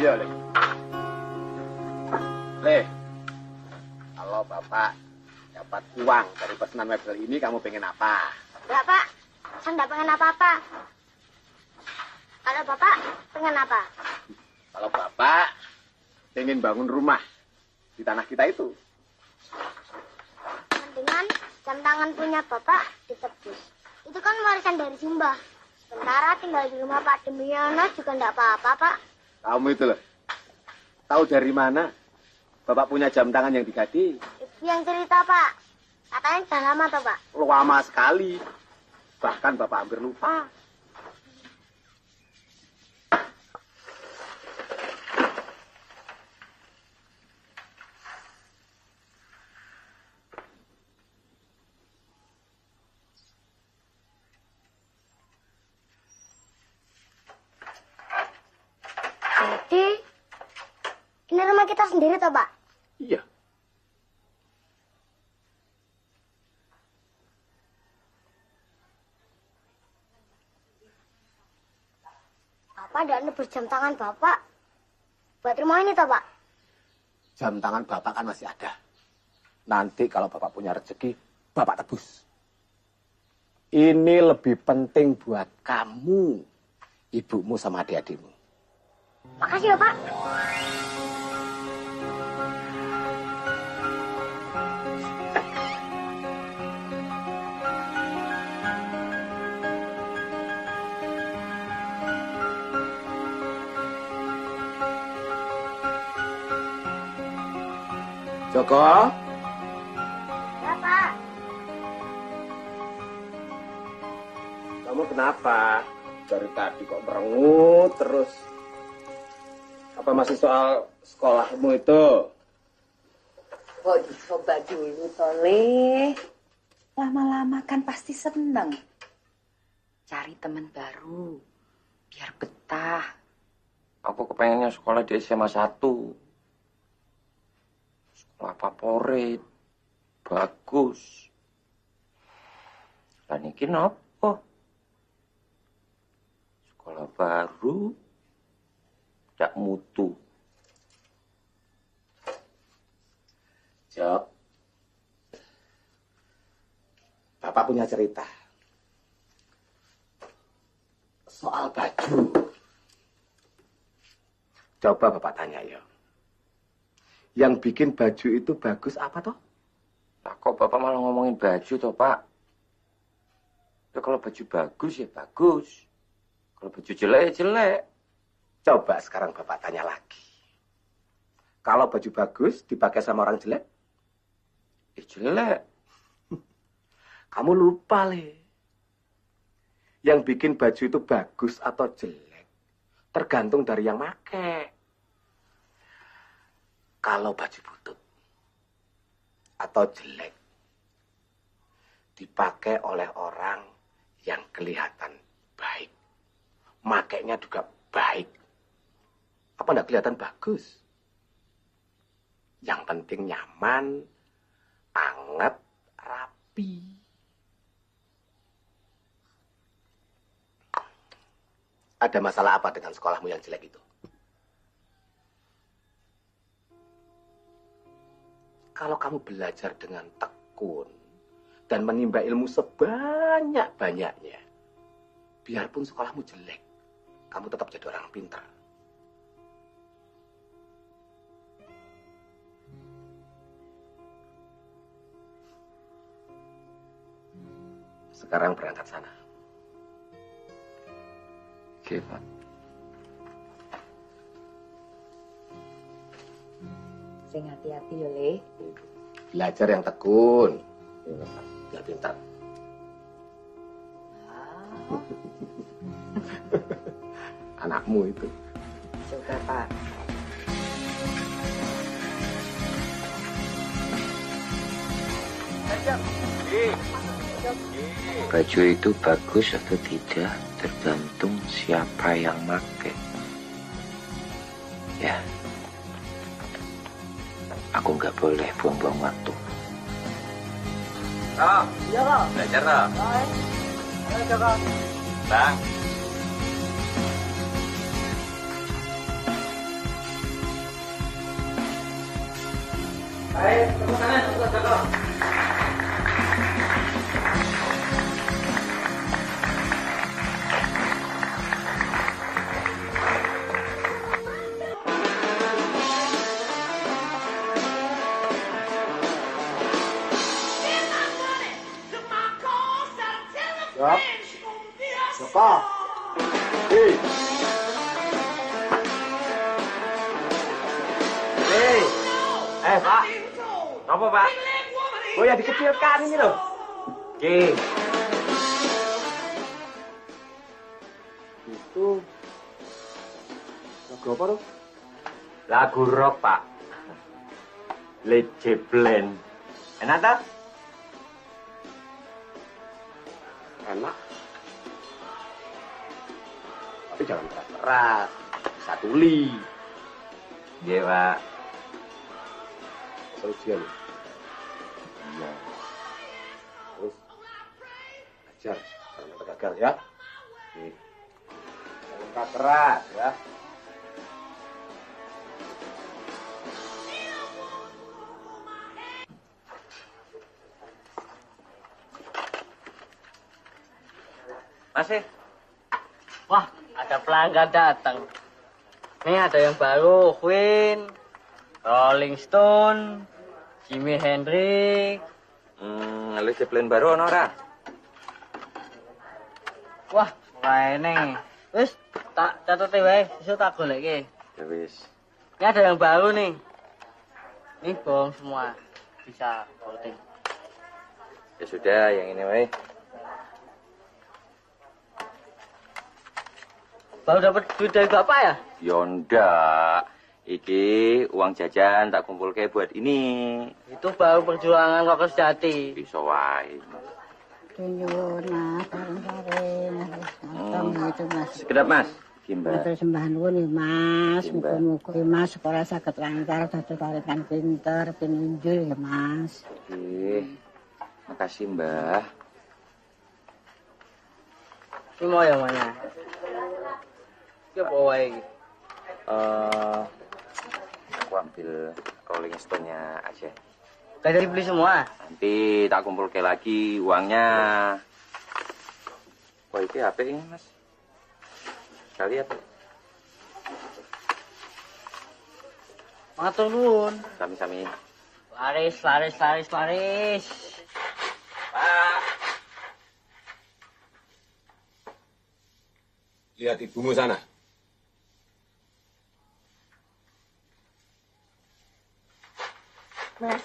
Iya, Le. Le, kalau Bapak dapat uang dari pesanan mebel ini, kamu pengen apa? Enggak, Pak. Saya enggak pengen apa-apa. Kalau Bapak pengen apa? Kalau Bapak pengen bangun rumah di tanah kita itu. Mendingan jam tangan punya Bapak ditebus. Itu kan warisan dari Simbah. Sementara tinggal di rumah Pak Demiono juga enggak apa-apa, Pak. Kamu itu loh, tahu dari mana Bapak punya jam tangan yang diganti? Ibu yang cerita, Pak. Katanya sudah lama, toh, Pak. Lama sekali. Bahkan Bapak hampir lupa. Jadi, ini rumah kita sendiri, toh, Pak? Iya. Bapak tidak nebus jam tangan Bapak buat rumah ini, toh, Pak? Jam tangan Bapak kan masih ada. Nanti kalau Bapak punya rezeki, Bapak tebus. Ini lebih penting buat kamu, ibumu sama adik-adikmu. Makasih ya, Pak. Joko, Ya, Pak. kamu kenapa? Dari tadi kok merengut terus. Apa masih soal sekolahmu itu? Kok dicoba dulu, Toleh. Lama-lama kan pasti seneng. Cari teman baru, biar betah. Aku kepengennya sekolah di SMA 1. Sekolah favorit. Bagus. Dan ini apa? Sekolah baru. Tidak mutu. Jok, Bapak punya cerita soal baju. Coba Bapak tanya ya. Yang bikin baju itu bagus apa toh? Nah, kok Bapak malah ngomongin baju toh, Pak? Ya kalau baju bagus ya bagus. Kalau baju jelek ya jelek. Coba sekarang Bapak tanya lagi. Kalau baju bagus dipakai sama orang jelek? Ya jelek. Kamu lupa, Le. Yang bikin baju itu bagus atau jelek tergantung dari yang make. Kalau baju butut atau jelek dipakai oleh orang yang kelihatan baik. Makainya juga baik. Apa enggak kelihatan bagus? Yang penting nyaman, anget, rapi. Ada masalah apa dengan sekolahmu yang jelek itu? Kalau kamu belajar dengan tekun dan menimba ilmu sebanyak-banyaknya, biarpun sekolahmu jelek, kamu tetap jadi orang pintar. Sekarang berangkat sana. Oke, Pak. Sing hati-hati ya, Le. Belajar yang tekun. Biar pintar. Anakmu itu. Suka, Pak. Baju itu bagus atau tidak tergantung siapa yang pakai. Ya, aku nggak boleh buang-buang waktu. Kak, Iya, Kak. belajar Kak. Ayo, Kak. Bang. Baik, tepuk tangan untuk Kak. Siap. Joko. Hei. Hei. Pak. Apa, Pak? Oh, yang dikecilkan ini loh. Oke. Itu lagu apa tuh? Lagu rock, Pak. Led Zeppelin. Enak tak? Enak. Tapi jangan keras-keras. Bisa tuli. Iya, Pak. Ujian. Iya. Terus ajar. Jangan gagal ya. Nih. Jangan keras ya. Masih? Wah, ada pelanggan datang. Nih ada yang baru, Queen, Rolling Stone, Jimi Hendrix. Led Zeppelin baru ono ora? Wah, mulai nih. Wis, tak catet wae, sesuk tak goleki. Ya wis. Ini ada yang baru nih. Ini bohong semua. Bisa voting. Ya sudah, yang ini wae. Baru dapat duit dari Bapak ya? Yonda, iki uang jajan tak kumpulke buat ini. Itu baru perjuangan kok sejati. Bisa wae. Nyuwun Mas, bareng-bareng. Itu Mas. Sekedap Mas. Gimba. Matur sembah nuwun ya Mas. Gimba. Muga-muga Mas sekolah saged lancar dados karikan pinter, pinunjul ya Mas. Oke. Makasih Mbah. Ini mau yang mana? Ini apa wae iki? Aku ambil Rolling Stone-nya aja. Gak jadi beli semua? Nanti tak kumpulke lagi uangnya. Wah, itu HP ini Mas. Kita lihat. Matur nuwun. Sami-sami. Laris. Pak. Lihat ibumu sana. Mas,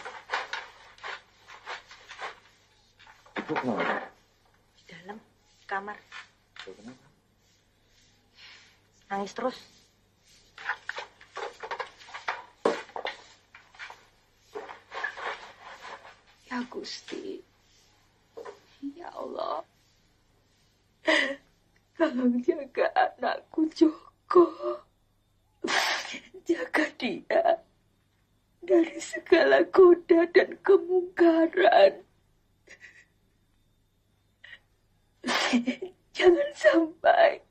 Ibu kemana? Di dalam kamar. Nangis terus. Ya Gusti, Ya Allah, tolong jaga anakku Joko. Jaga dia dari segala goda dan kemungkaran. Jangan sampai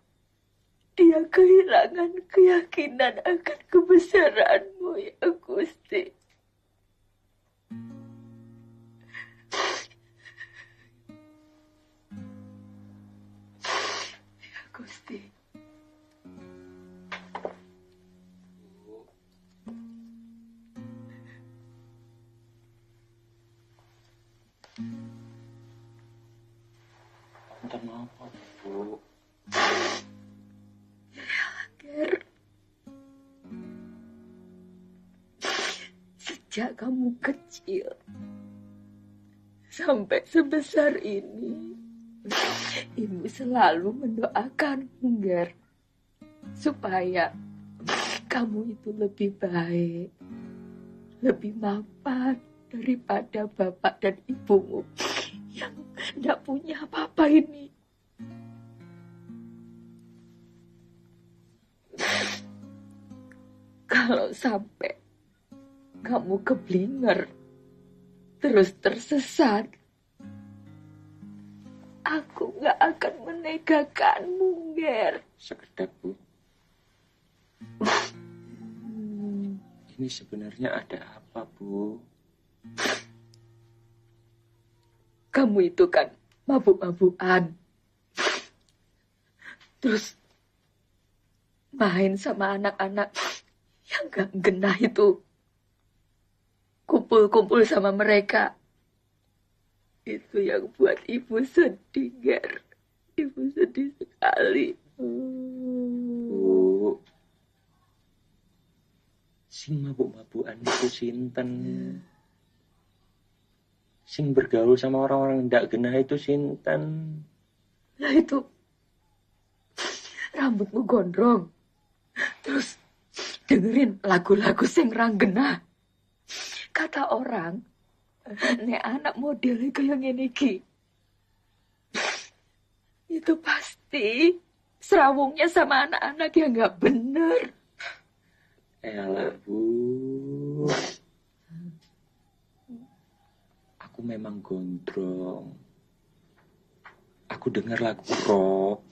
dia kehilangan keyakinan akan kebesaran-Mu, ya Gusti. Ya Gusti. Minta maaf, Bu. Ger, sejak kamu kecil sampai sebesar ini, Ibu selalu mendoakanmu, Ger, supaya kamu itu lebih baik, lebih mapan daripada bapak dan ibumu yang tidak punya apa-apa ini. Kalau sampai kamu keblinger, terus tersesat, aku gak akan menegakkanmu, Ger. Sekedap, Bu. Ini sebenarnya ada apa, Bu? Kamu itu kan mabuk-mabukan. Terus main sama anak-anak yang gak genah itu. Kumpul-kumpul sama mereka. Itu yang buat Ibu sedih, Ger. Ibu sedih sekali. Bu, sing mabuk-mabukan itu sinten? Sing bergaul sama orang-orang ndak genah itu sinten? Nah itu, rambutmu gondrong. Terus dengerin lagu-lagu sing ranggena. Kata orang, nek anak modelnya kayak ngene iki, itu pasti serawungnya sama anak-anak yang gak bener. Elah, Bu. Aku memang gondrong. Aku dengar lagu rock.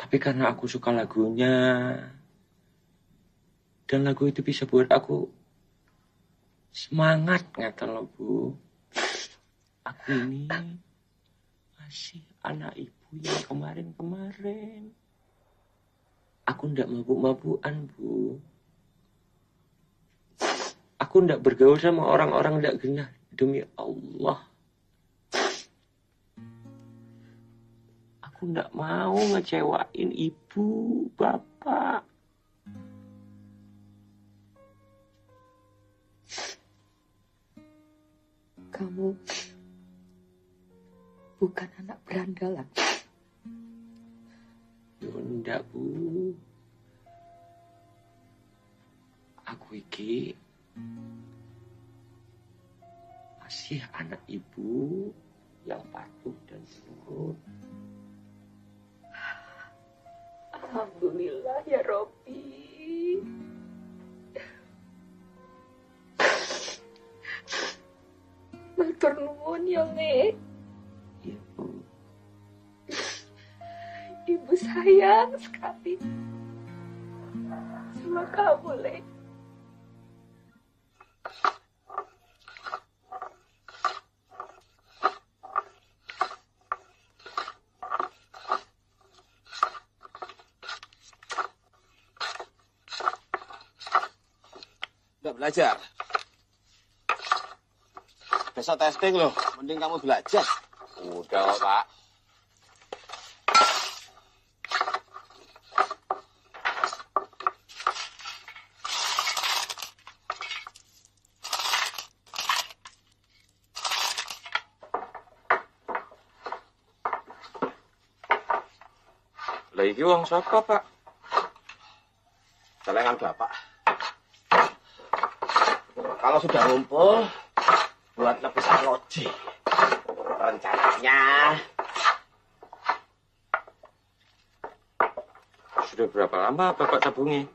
Tapi karena aku suka lagunya, dan lagu itu bisa buat aku semangat, ngata lo, Bu. Aku ini masih anak ibu yang kemarin-kemarin. Aku ndak mabuk-mabukan, Bu. Aku ndak bergaul sama orang-orang ndak genah, demi Allah. Aku ndak mau ngecewain ibu, bapak. Kamu bukan anak berandalan. Ndak, Bu. Aku iki masih anak ibu yang patuh dan nurut. Alhamdulillah ya Robbi. Matur nuwun ya, Me. Iya, Bu. Ibu sayang sekali sama kamu, Le. Udah belajar. Besok testing loh, mending kamu belajar. Udah kok, Pak. Lah iki wong sapa, Pak? Celengan Bapak. Kalau sudah ngumpul, buat lepas loji. rencananya Sudah berapa lama Bapak tabungi?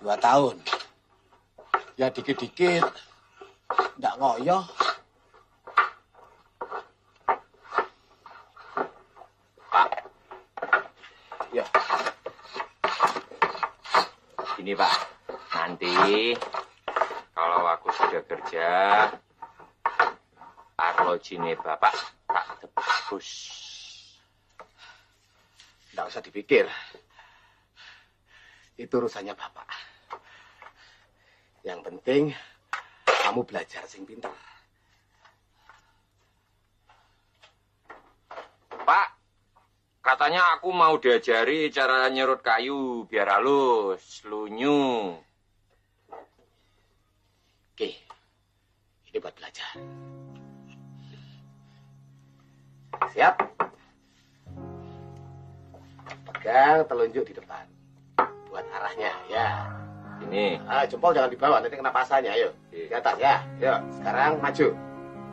2 tahun. Ya dikit-dikit. Nggak ngoyoh. Pak. Ya. Ini Pak, nanti kalau aku sudah kerja, arlojine Bapak tak tebus. Nggak usah dipikir. Itu urusannya Bapak. Yang penting, kamu belajar sing pintar. Pak, katanya aku mau diajari cara nyerut kayu biar halus, lunyu. Oke, ini buat belajar. Siap? Pegang telunjuk di depan. Buat arahnya, ya. Ini. Jempol jangan dibawa, nanti kena pasannya. Ayo, di atas ya. Yuk, sekarang maju.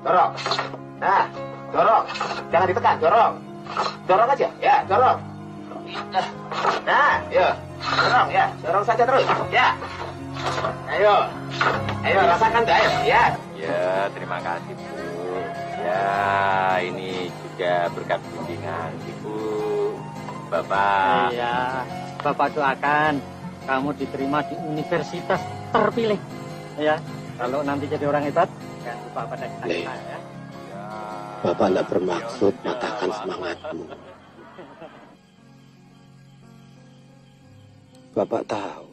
Dorong. Nah, dorong. Jangan ditekan, dorong. Dorong aja, ya, dorong. Nah, yuk. Dorong, ya. Dorong saja terus, ya. Ayo. Ayo, rasakan dah, ayo. Ya. Ya, terima kasih, Bu. Ya, ini juga berkat bimbingan Ibu, Bapak. Iya, Bapak doakan kamu diterima di universitas terpilih. Ya, kalau nanti jadi orang hebat, jangan lupa pada kita ya. Bapak tidak bermaksud matahkan semangatmu. Bapak tahu,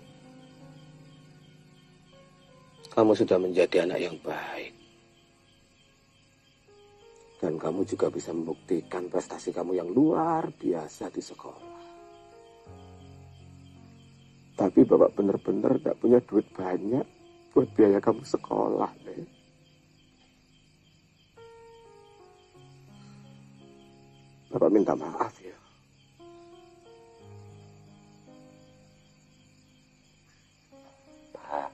kamu sudah menjadi anak yang baik. Dan kamu juga bisa membuktikan prestasi kamu yang luar biasa di sekolah. Tapi Bapak benar-benar tidak punya duit banyak buat biaya kamu sekolah, deh. Bapak minta maaf ya. Pak,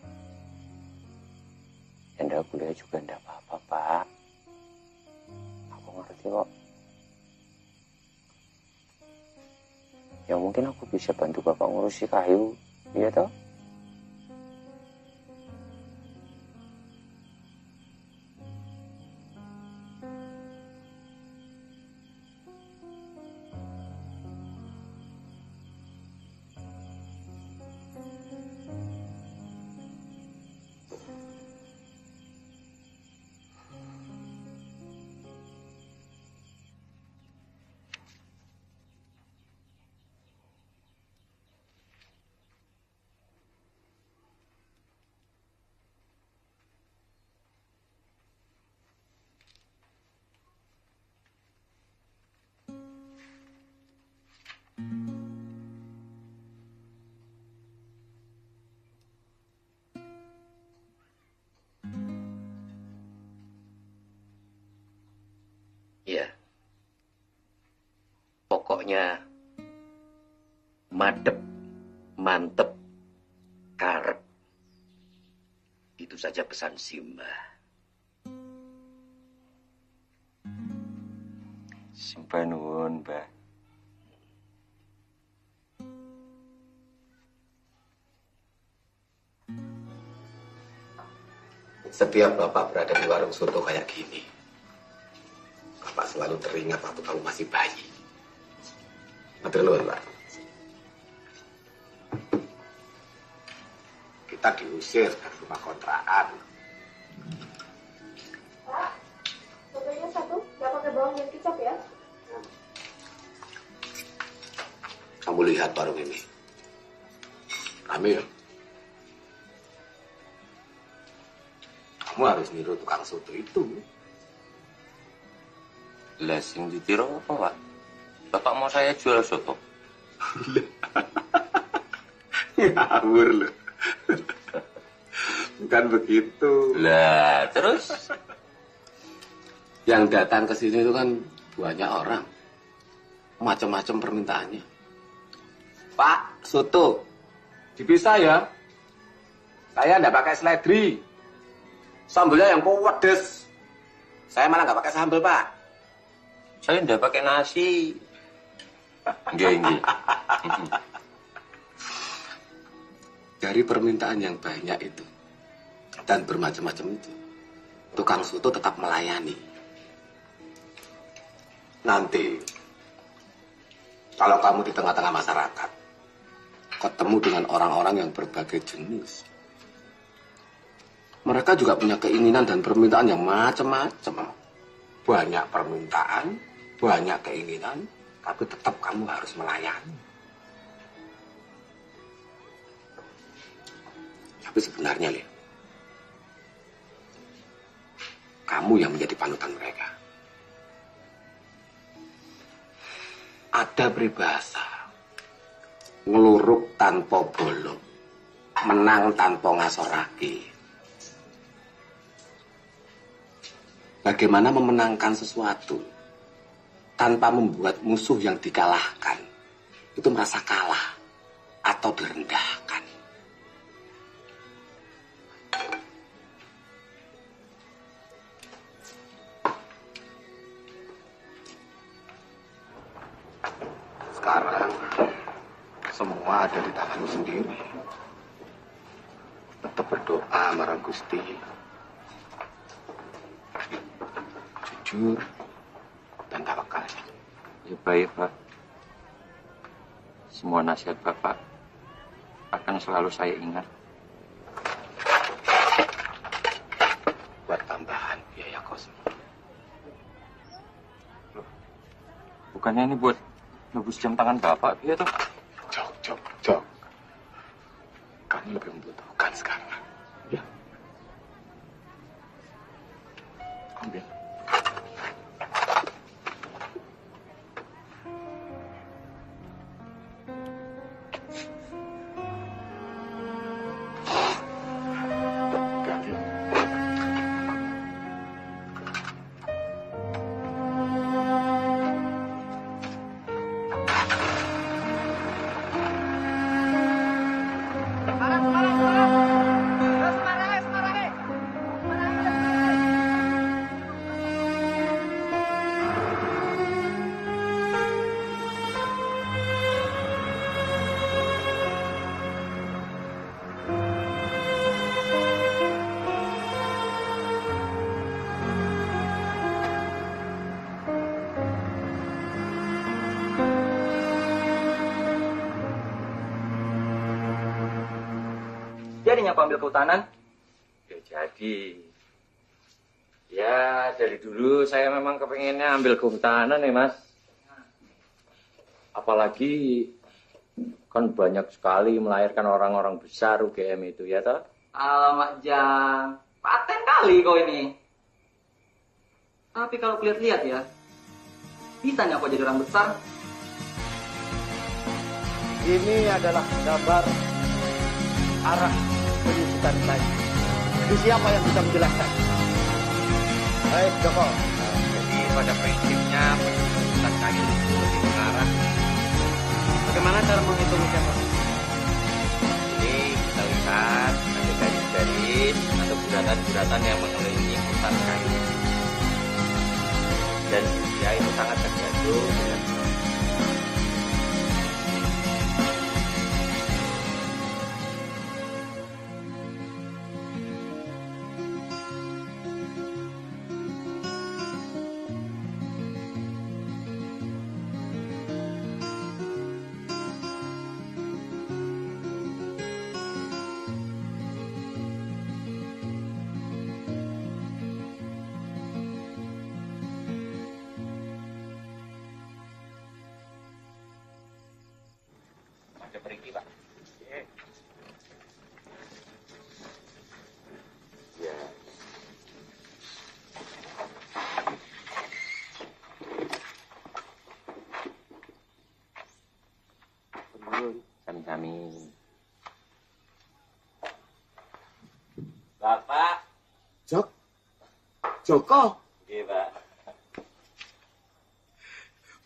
Anda kuliah juga enggak apa-apa, Pak. Aku ngerti kok. Ya mungkin aku bisa bantu Bapak ngurusi kayu, iya toh? Ya. Pokoknya madep, mantep, karep. Itu saja pesan Simbah. Simbah nuwun, Mbah. Setiap Bapak berada di warung soto kayak gini, Bapak selalu teringat waktu kamu masih bayi. Matur nuwun, Pak. Kita diusir dari rumah kontrakan. Pak, sotonya satu, nggak pakai bawang dan kecap ya? Kamu lihat warung ini. Rame ya? Kamu harus niru tukang soto itu. Lah sing ditiru apa, Pak? Bapak mau saya jual soto? Ngawur loh. Bukan begitu. Lah, terus? Yang datang ke sini itu kan banyak orang. Macam-macam permintaannya. Pak, soto. Dipisah ya. Saya enggak pakai seledri. Sambelnya yang pedes. Saya malah nggak pakai sambal, Pak. Saya nggak pakai nasi. Nggih. Dari permintaan yang banyak itu dan bermacam-macam itu, tukang soto tetap melayani. Nanti kalau kamu di tengah-tengah masyarakat ketemu dengan orang-orang yang berbagai jenis, mereka juga punya keinginan dan permintaan yang macam-macam. Banyak permintaan, banyak keinginan, tapi tetap kamu harus melayani. Tapi sebenarnya, Le, kamu yang menjadi panutan mereka. Ada peribahasa, ngeluruk tanpa bolong, menang tanpa ngasorake. Bagaimana memenangkan sesuatu tanpa membuat musuh yang dikalahkan itu merasa kalah atau direndahkan. Sekarang semua ada di tanganmu sendiri. Tetap berdoa marang Gusti. Jujur dan tawakal. Ya baik, Pak. Semua nasihat Bapak akan selalu saya ingat. Buat tambahan biaya kos. Bukannya ini buat nebus jam tangan Bapak, ya toh? Jok. Kamu lebih membutuhkan sekarang. Ya. Ambil. Jadinya aku ambil kehutanan? Ya jadi. Ya dari dulu saya memang kepengennya ambil kehutanan ya Mas. Apalagi kan banyak sekali melahirkan orang-orang besar UGM itu ya toh? Alamak Jang, paten kali kau ini. Tapi kalau lihat-lihat ya, bisa nih aku jadi orang besar. Ini adalah gambar arah pendidikan saya. Jadi siapa yang bisa menjelaskan? Baik, Joko. Jadi pada prinsipnya pendidikan kayu itu lebih mengarah. Bagaimana cara menghitungnya, Pak? Jadi kita lihat ada garis-garis atau bulatan-bulatan yang mengelilingi hutan kayu. Dan usia itu sangat tergantung dengan pergi Pak. Ya. Sami-sami. Bapak. Joko. Iya Pak.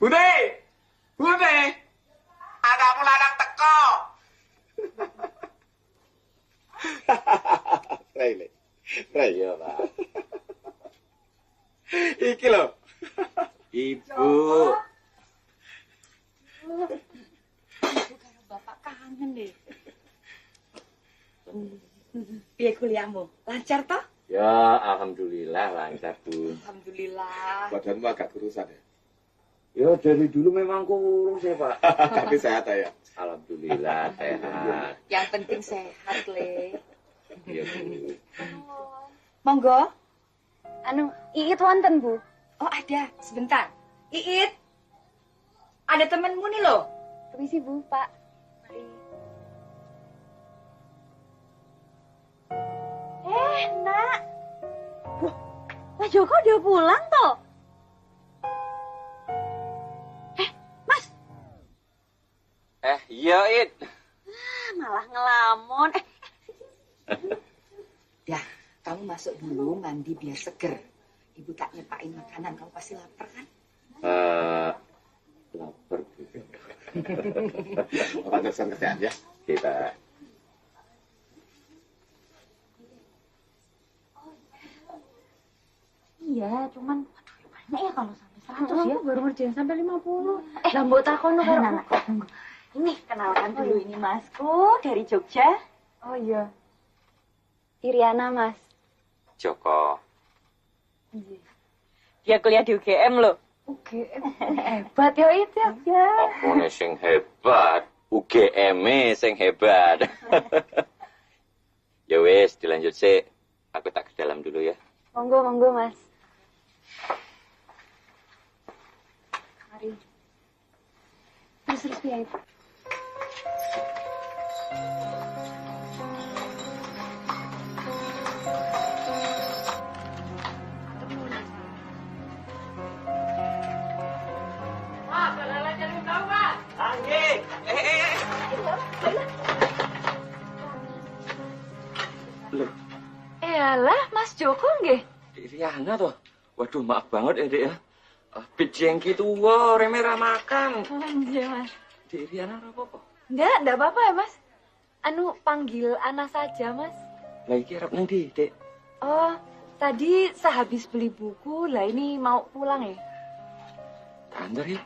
Bude. Anakmu lanang teko. Rai, ya Pak. Iki loh. Ibu. Bapak kangen deh. Piye kuliahmu? Lancar toh? Ya, alhamdulillah lancar, Bu. Alhamdulillah. Badanmu agak kurusan ya? Ya, dari dulu memang kurus ya, Pak. Tapi sehat ya? Alhamdulillah, sehat. Yang penting sehat, Le. Iya, Bu. Monggo. Anu, Iit wonten, Bu. Oh, ada. Sebentar. Iit. Ada temenmu nih loh. Permisi, Bu, Pak. Mari. Nak. Mas Joko udah pulang toh? Iya, It. Malah ngelamun. Ya, kamu masuk dulu mandi biar seger. Ibu tak nyepain makanan, kamu pasti lapar kan? Lapar, Bu. Bapak terusan kerjaan ya? Kita. Iya, cuman banyak ya kalau sampai 100 ya. Baru ngerjain sampai 50. Lah mbok takon karo Ini kenalkan dulu ini Masku dari Jogja. Oh iya. Iriana, Mas. Joko. Dia kuliah di UGM loh. UGM. Hebat ya itu ya. Apone sing hebat, UGM-e sing hebat. Ya wes, dilanjut sih. Aku tak ke dalam dulu ya. Monggo, monggo, Mas. Mari. Terus ya itu. Elah, Mas Joko nggih. Riana tuh. Waduh, maaf banget ya, Dek ya. Bit jengki tua, remera makan. Iya, Mas. Dek Riana apa-apa? Enggak apa-apa ya, Mas. Anu, panggil Ana saja, Mas. Lah iki arep nang ndi, Dek? Oh, tadi sehabis beli buku, lah ini mau pulang ya. Antar ya.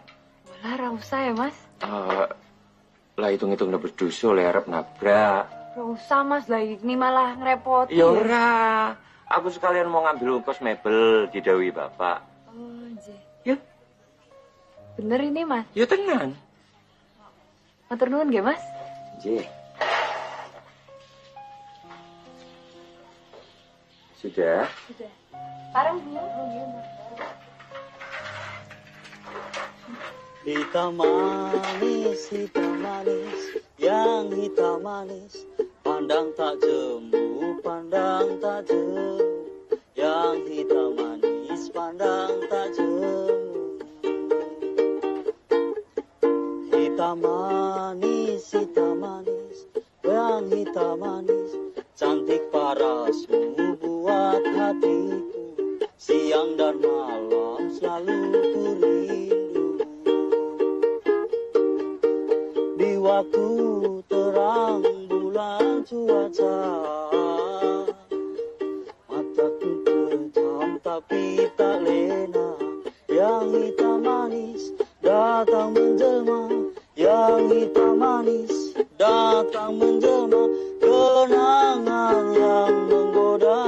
Lah, ra usah ya, Mas. Lah hitung-hitung udah berdosa le arep nabrak. Ra usah, Mas. Lah ini malah ngerepotin. Ya ora. Aku sekalian mau ngambil ongkos mebel didawi Bapak. Oh, nggih. Ya. Bener ini, Mas. Ya tenan. Matur nuwun nggih, Mas. Nggih. Sudah? Sudah. Parang belum? Oh, iya, Mas. Hitam manis, yang hitam manis. Pandang tak jemu, pandang tak jemu. Yang hitam manis, pandang tak jemu. Hitam manis, yang hitam manis. Cantik parasmu buat hatiku. Siang dan malam selalu ku rindu. Di waktu terang bulan cuaca, mataku kejam tapi tak lena. Yang hitam manis datang menjelma, yang hitam manis datang menjelma. Kenangan yang menggoda,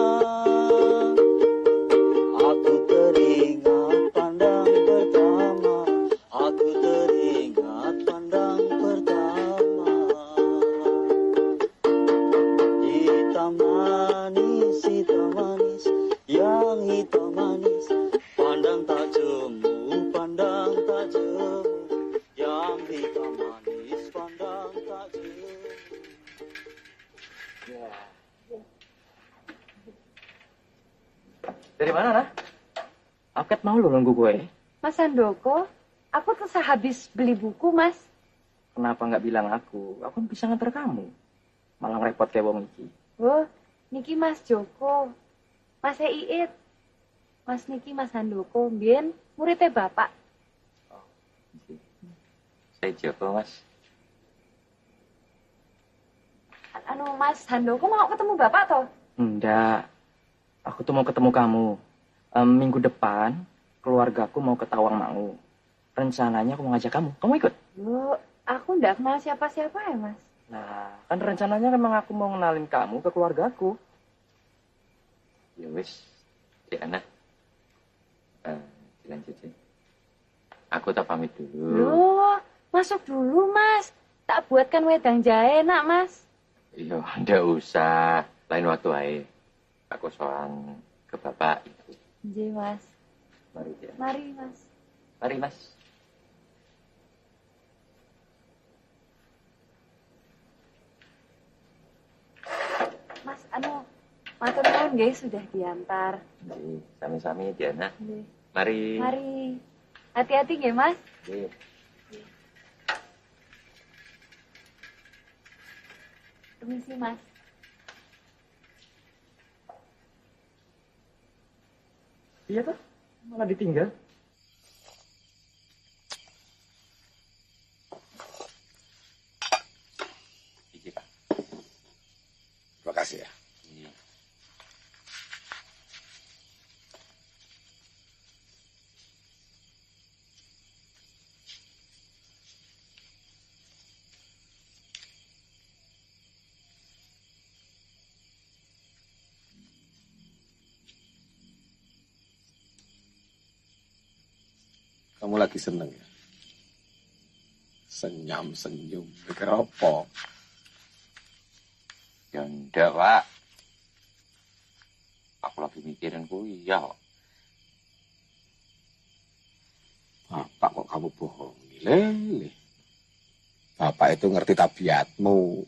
aku teringat pandang pertama, aku teringat pandang pertama. Hitam manis, yang hitam manis. Pandang tak jemu, pandang tak jemu. Yang hitam manis, pandang tak jemu. Dari mana, Nah? Aku mau lo nunggu gue. Mas Handoko, aku tuh sehabis beli buku, Mas. Kenapa nggak bilang aku? Aku kan bisa nganter kamu. Malah repot kayak wong iki. Oh, niki Mas Joko. Mas Iit. Mas niki Mas Handoko, mbien muridnya Bapak. Saya Joko, Mas. Anu, Mas Handoko mau ketemu Bapak toh? Enggak. Aku tuh mau ketemu kamu. Minggu depan, keluargaku mau ke Tawangmangu. Rencananya aku mau ngajak kamu. Kamu ikut? Loh, aku nggak kenal siapa-siapa ya, Mas. Nah, kan rencananya memang aku mau ngenalin kamu ke keluargaku. Ya wis, Diana. Dilanjutin. Aku tak pamit dulu. Loh, masuk dulu, Mas. Tak buatkan wedang jahe enak, Mas. Iya, ndak usah. Lain waktu aja. Aku soal ke bapak itu. Nggih, Mas. Mari, Diana. Mari, Mas. Mari, Mas. Mas, matur nuwun nggih sudah diantar. Nggih, sami-sami Diana. Nggih. Mari. Mari. Hati-hati nggih, Mas. Nggih. Permisi, Mas. Iya tuh, malah ditinggal. Terima kasih ya. Kamu lagi seneng ya? Senyum-senyum, mikir apa? Ya ndak, Pak. Aku lagi mikirin kuliah kok. Bapak kok kamu bohongi, Lele. Bapak itu ngerti tabiatmu.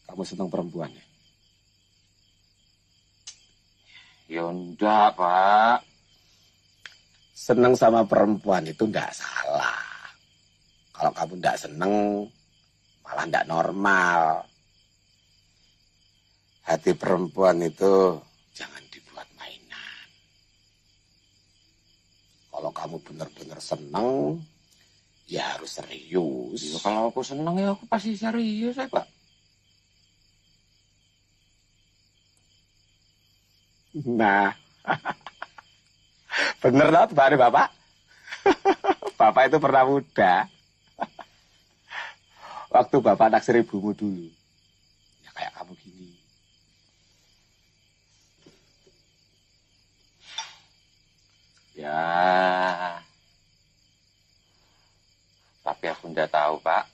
Kamu senang perempuan ya? Ya ndak, Pak. Senang sama perempuan itu ndak salah. Kalau kamu ndak seneng, malah ndak normal. Hati perempuan itu jangan dibuat mainan. Kalau kamu benar-benar seneng, ya harus serius. Ya, kalau aku seneng ya aku pasti serius ya, Pak. Nah, bener loh Pak Bapak. Bapak itu pernah muda. Waktu Bapak naksir ibumu dulu. Ya kayak kamu gini. Ya. Tapi aku ndak tahu, Pak.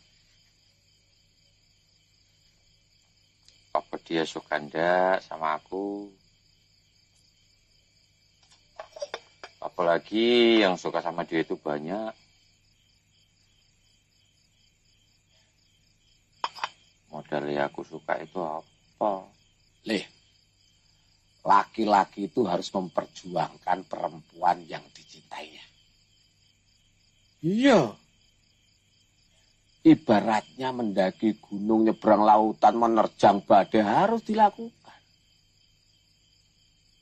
Apa dia suka ndak sama aku? Apalagi yang suka sama dia itu banyak. Modal yang aku suka itu apa? Leh, laki-laki itu harus memperjuangkan perempuan yang dicintainya. Iya. Ibaratnya mendaki gunung, nyebrang lautan, menerjang badai harus dilakukan.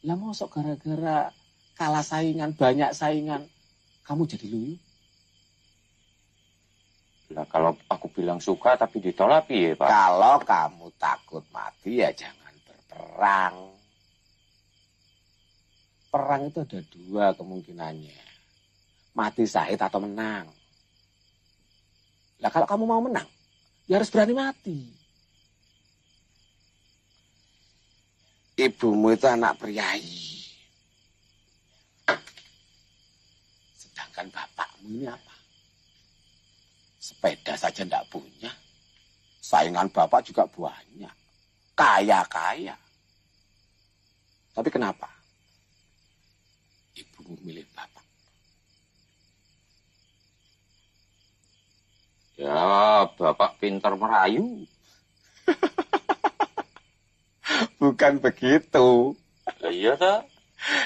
Lah mosok gara-gara kalah saingan, banyak saingan, kamu jadi loyo? Lah kalau aku bilang suka tapi ditolak ya, Pak? Kalau kamu takut mati ya jangan berperang. Perang itu ada dua kemungkinannya. Mati syahid atau menang. Lah kalau kamu mau menang, ya harus berani mati. Ibumu itu anak priayi. Sedangkan bapakmu ini apa? Sepeda saja ndak punya. Saingan bapak juga banyak. Kaya-kaya. Tapi kenapa? Ibumu milih bapak. Ya, bapak pintar merayu. Bukan begitu. Iya, tak?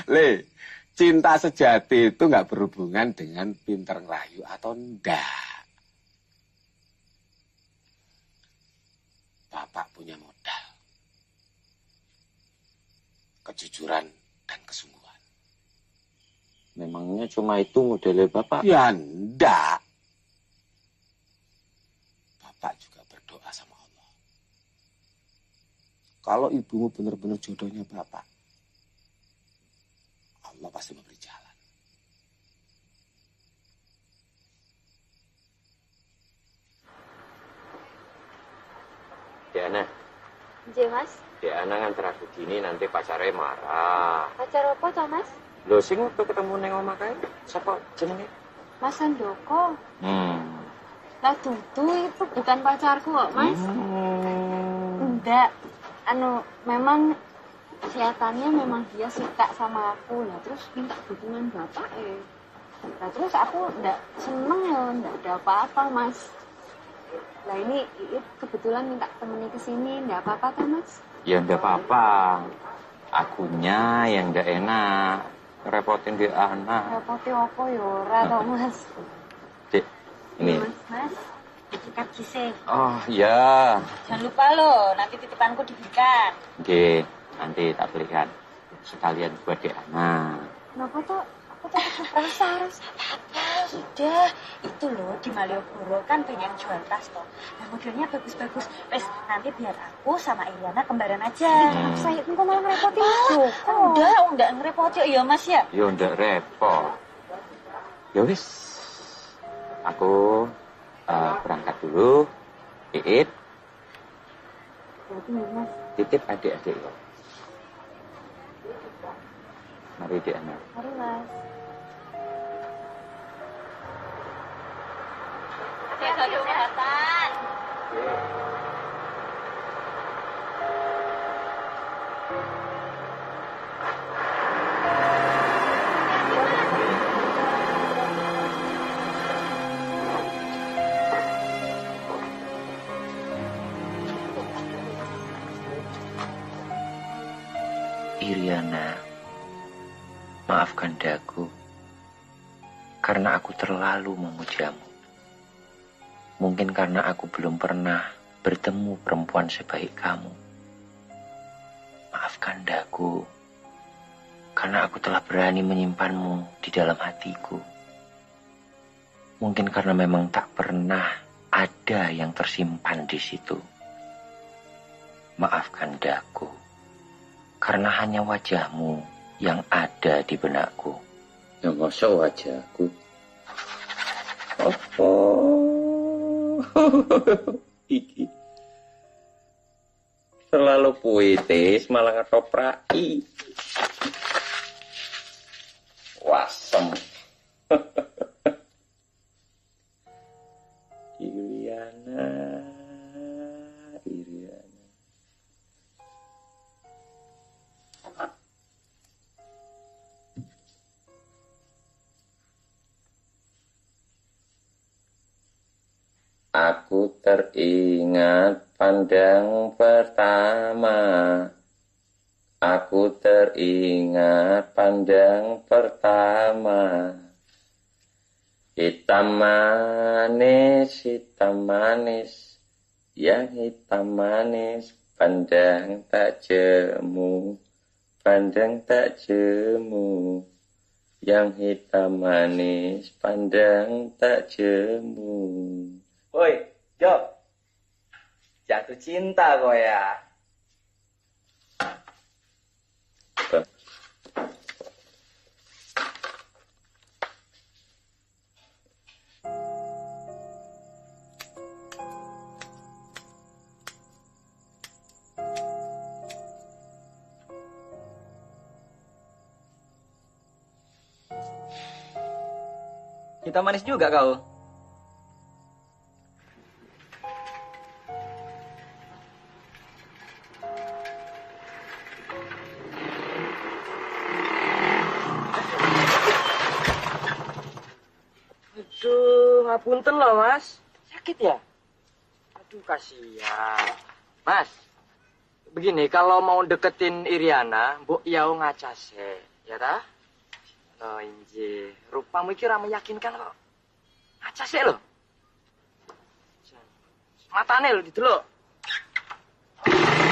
Le, cinta sejati itu nggak berhubungan dengan pintar ngerayu atau enggak. Bapak punya modal. Kejujuran dan kesungguhan. Memangnya cuma itu modelnya bapak? Ya enggak. Bapak juga berdoa sama Allah. kalau ibumu benar-benar jodohnya Bapak, Allah pasti memberi jalan. Diana, Nggih, Mas. Diana nganter aku gini nanti pacarnya marah. Pacar apa to, Mas? Lho sing waktu ketemu neng omah kae, sapa jenenge? Mas Handoko. Lah dudu itu bukan pacarku kok, Mas. Enggak. Memang kelihatannya memang dia suka sama aku. Nah, terus minta dukungan Bapak Nah, terus aku enggak seneng ya, enggak ada apa-apa, Mas. Lah ini Iit kebetulan minta temani ke sini, enggak apa-apa kan, Mas? Ya enggak apa-apa. Akunya yang enggak enak. Ngerepotin dia anak. Repotin apa ya ora toh, Mas? Dek, ini. Mas, titipkan kisih. Oh, iya. Jangan lupa loh, nanti titipanku diberikan. Oke, nanti tak belikan. Sekalian buat dia anak. Kenapa tuh? Aku tuh rasa apa? Sudah, itu loh di Malioboro kan pengen jual tas toh. Nah modelnya bagus-bagus. Wes nanti biar aku sama Iriana kembaran aja. Saya kok malah ngerepotin Joko. Enggak ngerepotin ya Mas ya. Yo ndak repot. Ya wis. Aku berangkat dulu. Iit. Mas. Titip adik-adik ya. Mari Diana. Mari, Mas. Jaga kesehatan. Iriana, maafkan daku karena aku terlalu memujamu. Mungkin karena aku belum pernah bertemu perempuan sebaik kamu. Maafkan daku karena aku telah berani menyimpanmu di dalam hatiku. Mungkin karena memang tak pernah ada yang tersimpan di situ. Maafkan daku karena hanya wajahmu yang ada di benakku. Ya masa wajahku? Apa? Iki terlalu puitis malah ngetoprai. Wasem. Iriana. Aku teringat pandang pertama. Aku teringat pandang pertama. Hitam manis, yang hitam manis, pandang tak jemu, pandang tak jemu. Yang hitam manis, pandang tak jemu. Woi, Jo. Jatuh cinta kok ya. Hitam manis juga kau. Aduh, ngapunten loh mas. Sakit ya? Aduh, kasihan. Mas, begini, kalau mau deketin Iriana, mbok yau ngacase, ya ta? Oh, inji. Rupamu iki ora meyakinkan kok. Ngacase lho. Matane lho didelok.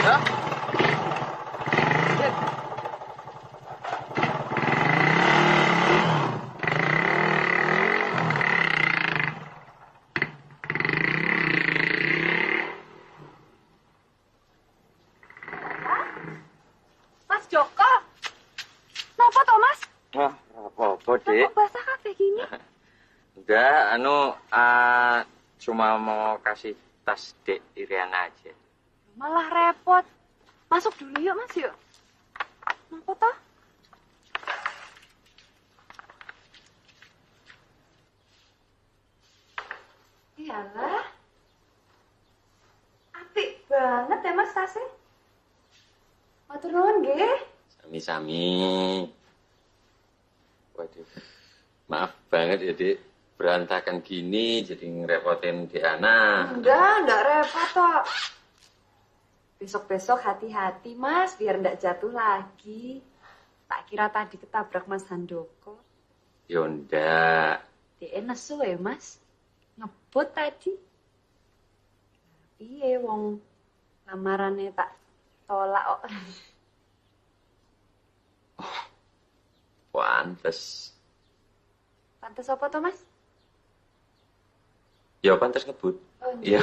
Hah? Enggak, cuma mau kasih tas Dek Iriana aja. Malah repot. Masuk dulu yuk, Mas, yuk. Kenapa toh? Iyalah. Apik banget ya, Mas, tasnya. Matur nuwun nggih. Sami-sami. Waduh, maaf banget ya, Dik. Berantakan gini jadi ngerepotin Diana. Enggak repot toh. Besok-besok hati-hati, Mas, biar enggak jatuh lagi. Tak kira tadi ketabrak Mas Handoko. Ya ndak. Dia nesu ya, Mas. Ngebut tadi. Iya, wong lamarannya tak tolak kok. Pantes. Pantes apa tuh, Mas? Ya pantes ngebut. Oh, iya.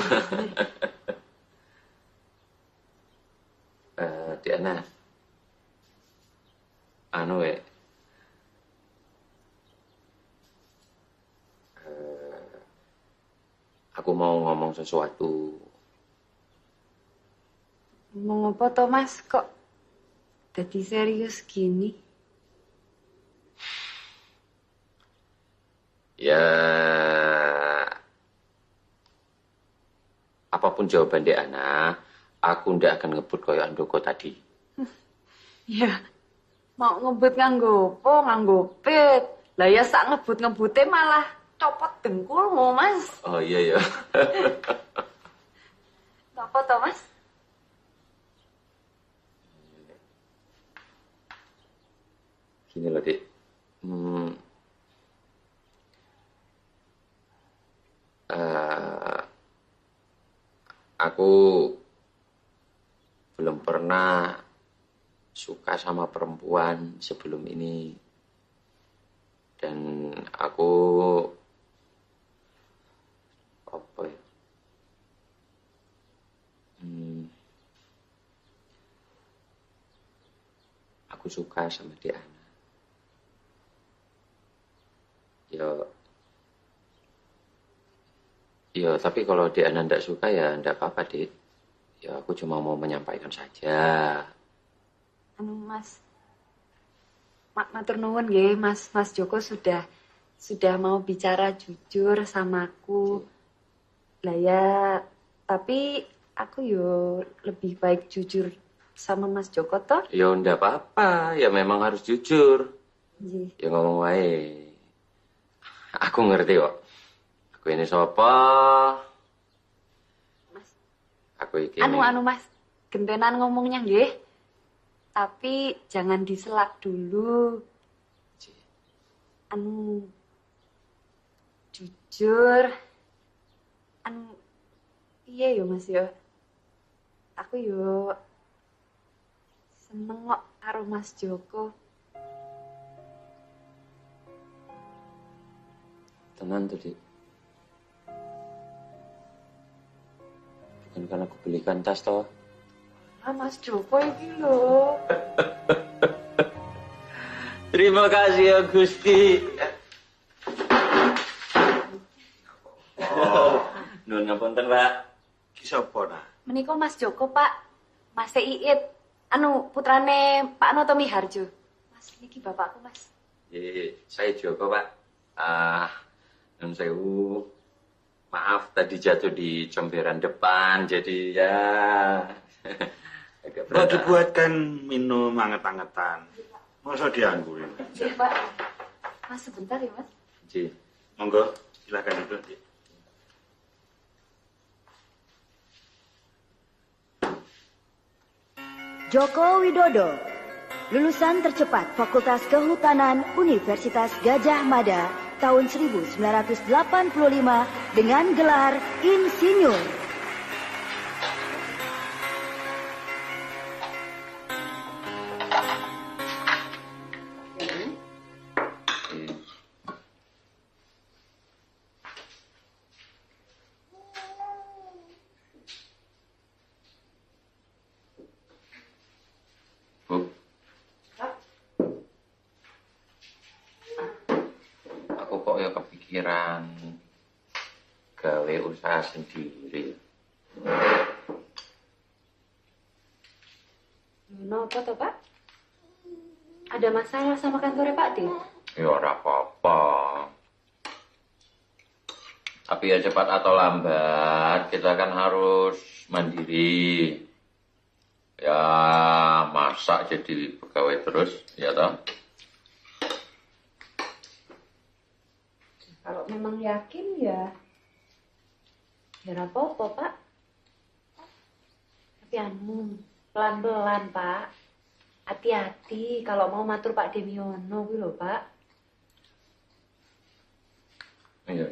Diana. Aku mau ngomong sesuatu. Ngomong apa toh, Mas? Kok jadi serius gini? Ya, apapun jawaban Diana, aku ndak akan ngebut koyo Andoko tadi. Ya, mau ngebut nganggo apa, nganggo pit. Lah ya sak ngebut-ngebute malah copot dengkulmu, Mas. Oh iya ya. Apa toh, Mas? Gini loh, Dik. Aku belum pernah suka sama perempuan sebelum ini. Dan aku apa ya? Aku suka sama Diana. Ya, tapi kalau Diana ndak suka ya ndak apa-apa, Dik. Ya, aku cuma mau menyampaikan saja. Mas, matur nuwun nggih, Mas Joko sudah mau bicara jujur sama aku. Lah ya, tapi aku yo lebih baik jujur sama Mas Joko toh. Ya ndak apa-apa, ya memang harus jujur. Nggih. Ya ngomong wae. Aku ngerti kok. Aku ini sapa? Mas. Aku iki. Mas, gentenan ngomongnya nggih. Tapi jangan diselak dulu. Jujur. Iya yo, Mas yo. Aku yo seneng kok karo Mas Joko. Tenan tuh, Dik. Bukan karena aku belikan tas toh. Mas Joko ini loh. Terima kasih ya Gusti. Nun ngapunten, Pak. Ki sapa ta? Menika Mas Joko, Pak. Mas Iit. Putrane Pak Noto Miharjo. Mas, niki bapakku, Mas. Saya Joko, Pak. Nun sewu. Maaf tadi jatuh di comberan depan, jadi ya agak Mau dibuatkan minum anget-angetan. Masa dianggurin? Iya, Pak. Mas, sebentar ya, Mas. Ji. Monggo, silakan duduk. Ji. Joko Widodo, lulusan tercepat Fakultas Kehutanan Universitas Gadjah Mada tahun 1985 dengan gelar Insinyur. Aku kok ya kepikiran gawe usaha sendiri. Kenapa toh, Pak? Ada masalah sama kantornya Pak Tio? Ya ora apa-apa. Tapi ya cepat atau lambat kita kan harus mandiri. Ya masa jadi pegawai terus, ya toh? Kalau memang yakin ya apa-apa, Pak. Tapi pelan-pelan, Pak. Hati-hati kalau mau matur Pak Demiono kuwi lho, Pak. Iya.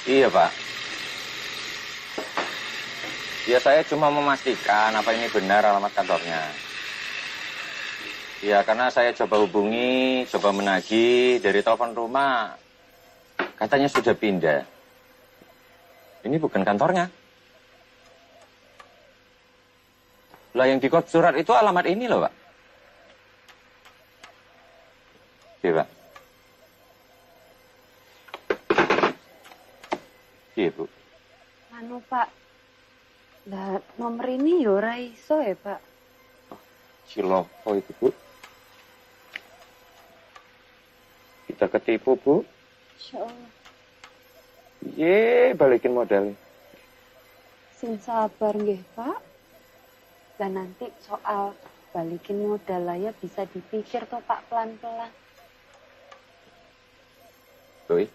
Iya, Pak. Ya, saya cuma memastikan apa ini benar alamat kantornya. Ya, karena saya coba hubungi, coba menagih dari telepon rumah. Katanya sudah pindah. Ini bukan kantornya. Lah, yang di kop surat itu alamat ini loh, Pak. Iya, Pak. Iya, Bu. Anu, Pak. Lah, nomor ini ya ora iso ya, Pak. Ciloko itu, Bu. Kita ketipu, Bu. Insyaallah. Ye, balikin modal. Sing sabar nggih, Pak. Dan nanti soal balikin modal lah ya bisa dipikir toh, Pak, pelan-pelan. Doi.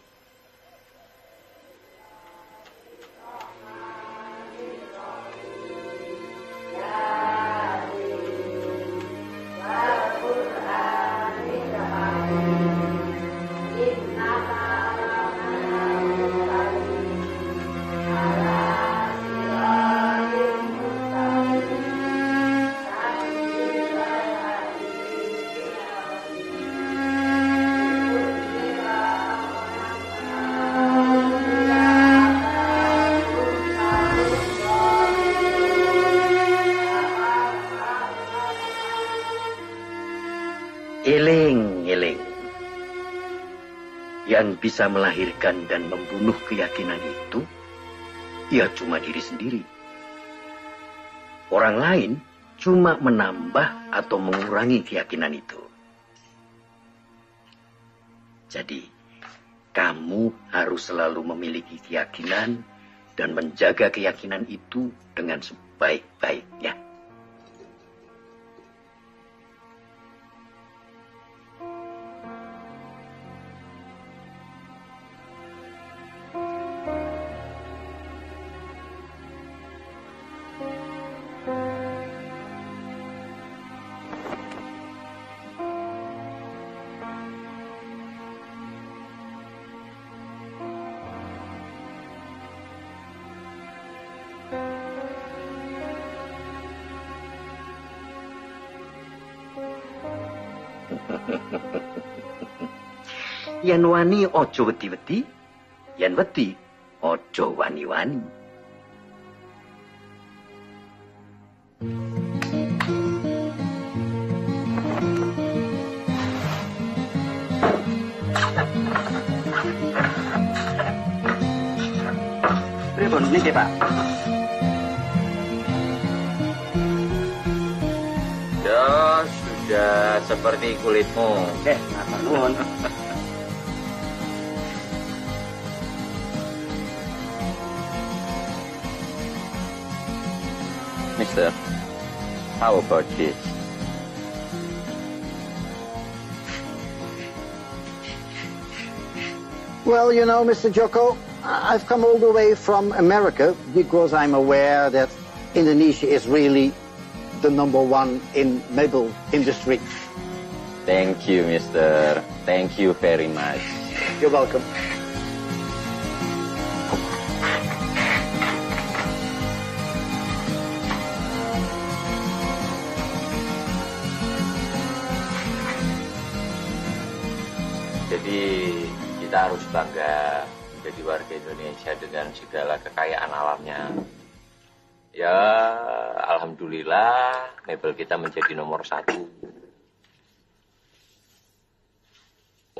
Eling-eling. Yang bisa melahirkan dan membunuh keyakinan itu, ya cuma diri sendiri. Orang lain cuma menambah atau mengurangi keyakinan itu. Jadi, kamu harus selalu memiliki keyakinan dan menjaga keyakinan itu dengan sebaik-baiknya. Yen wani ojo wedi-wedi, yen wedi ojo wani-wani. Pripun niki, Pak? Ya, sudah seperti kulitmu. Matur nuwun. Mister, how about this? Well, you know, Mr. Joko, I've come all the way from America because I'm aware that Indonesia is really the #1 in mobile industry. Thank you, Mister. Thank you very much. You're welcome. kita harus bangga menjadi warga Indonesia dengan segala kekayaan alamnya. Ya, alhamdulillah mebel kita menjadi nomor 1.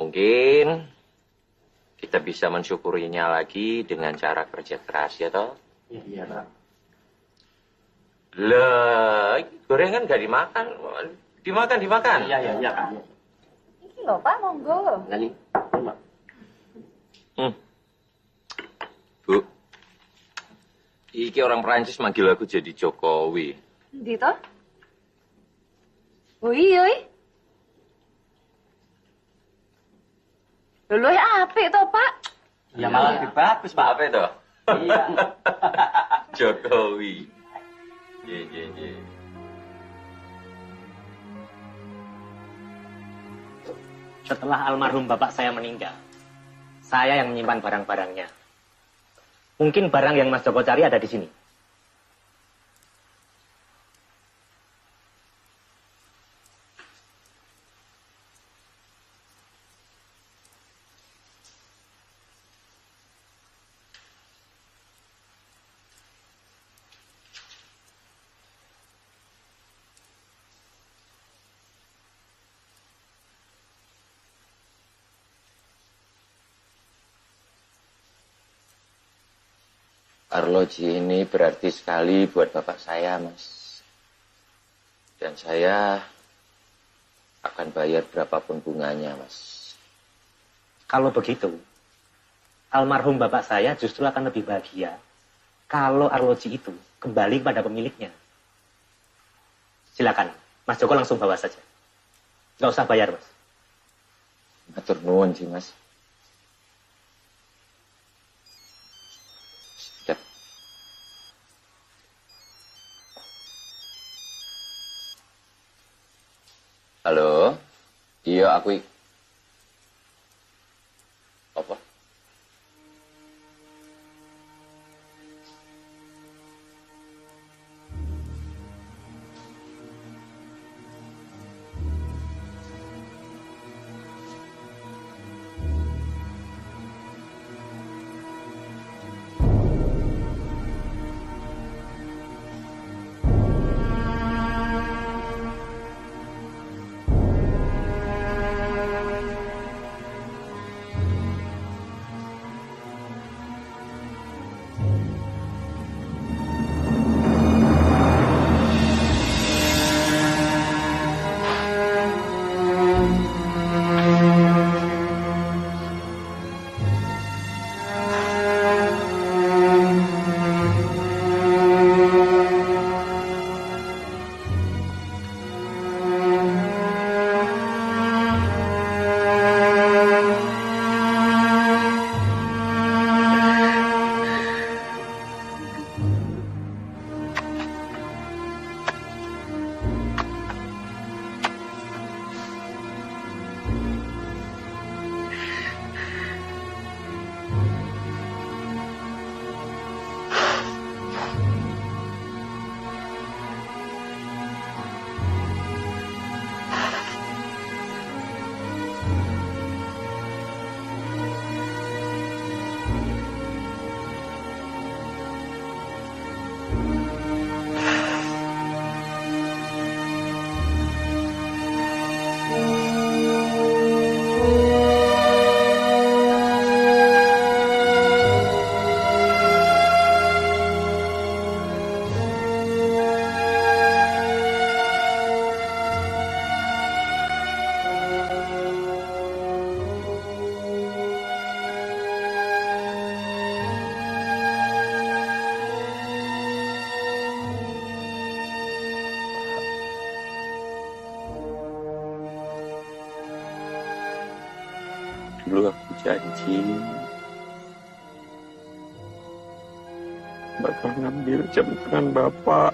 Mungkin kita bisa mensyukurinya lagi dengan cara kerja keras, ya toh? Iya, Pak. Lah, gorengan gak dimakan. Dimakan. Iya, Pak. Ini loh, Pak, monggo. Lali. Bu, iki orang Perancis manggil aku jadi Jokowi. Ndi toh? Oh iya, Lho ya apik toh, Pak? Ya malah lebih bagus, Pak. Apa itu? Iya. Jokowi. Iya. Setelah almarhum bapak saya meninggal, saya yang menyimpan barang-barangnya. Mungkin barang yang Mas Joko cari ada di sini. Arloji ini berarti sekali buat bapak saya, Mas. Dan saya akan bayar berapapun bunganya, Mas. Kalau begitu, almarhum bapak saya justru akan lebih bahagia kalau arloji itu kembali pada pemiliknya. Silakan, Mas Joko langsung bawa saja. Nggak usah bayar, Mas. Matur nuwun sih, Mas. Halo? Iya, aku apa? Dulu aku janji bakal ngambil jam tangan Bapak.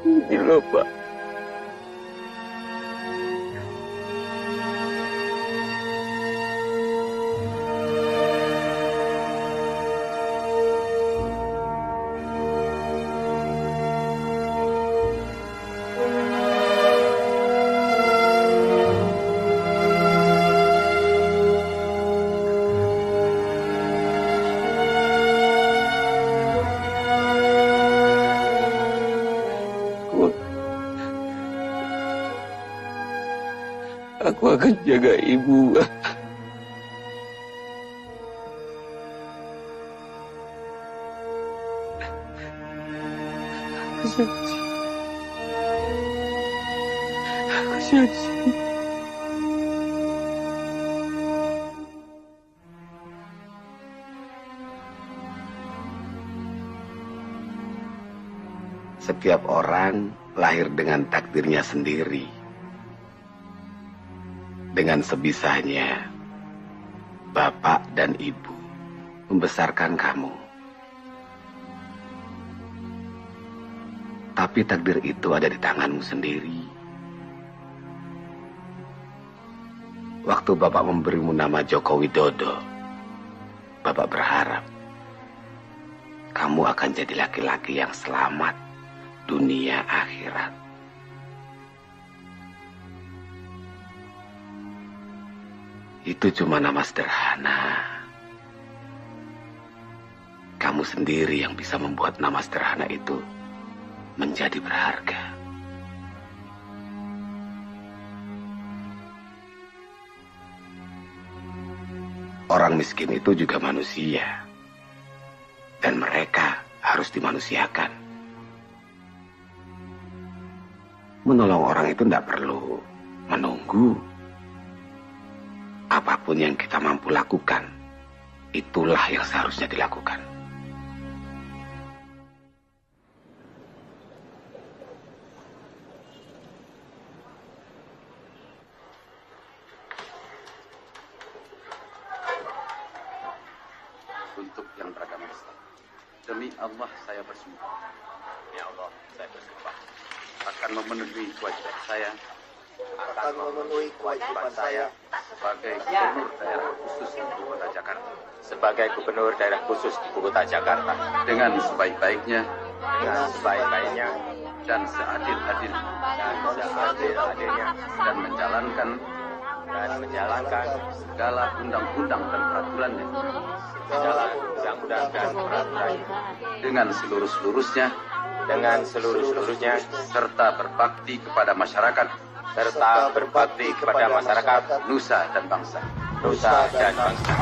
Ini loh, Pak. Aku akan jaga ibu. Aku janji. Setiap orang lahir dengan takdirnya sendiri. Dengan sebisanya, bapak dan ibu membesarkan kamu. Tapi takdir itu ada di tanganmu sendiri. Waktu bapak memberimu nama Joko Widodo, bapak berharap kamu akan jadi laki-laki yang selamat dunia akhirat. Itu cuma nama sederhana. Kamu sendiri yang bisa membuat nama sederhana itu menjadi berharga. Orang miskin itu juga manusia. Dan mereka harus dimanusiakan. Menolong orang itu tidak perlu menunggu. Apapun yang kita mampu lakukan, itulah yang seharusnya dilakukan. Untuk yang beragama Islam, demi Allah saya bersumpah. Ya Allah, saya bersumpah akan memenuhi kewajiban saya. Akan memenuhi kewajiban saya sebagai gubernur daerah khusus Ibu Kota Jakarta. Sebagai gubernur daerah khusus Ibu Kota Jakarta. Dengan sebaik-baiknya. Dengan sebaik-baiknya. Dan seadil-adilnya. Dan seadil-adilnya. Dan menjalankan segala undang-undang dan peraturannya. Segala undang-undang dan peraturannya. Dengan seluruh-seluruhnya. Dengan seluruh-seluruhnya. Serta berbakti kepada masyarakat. Serta berbakti kepada masyarakat. Nusa dan bangsa. Nusa dan bangsa.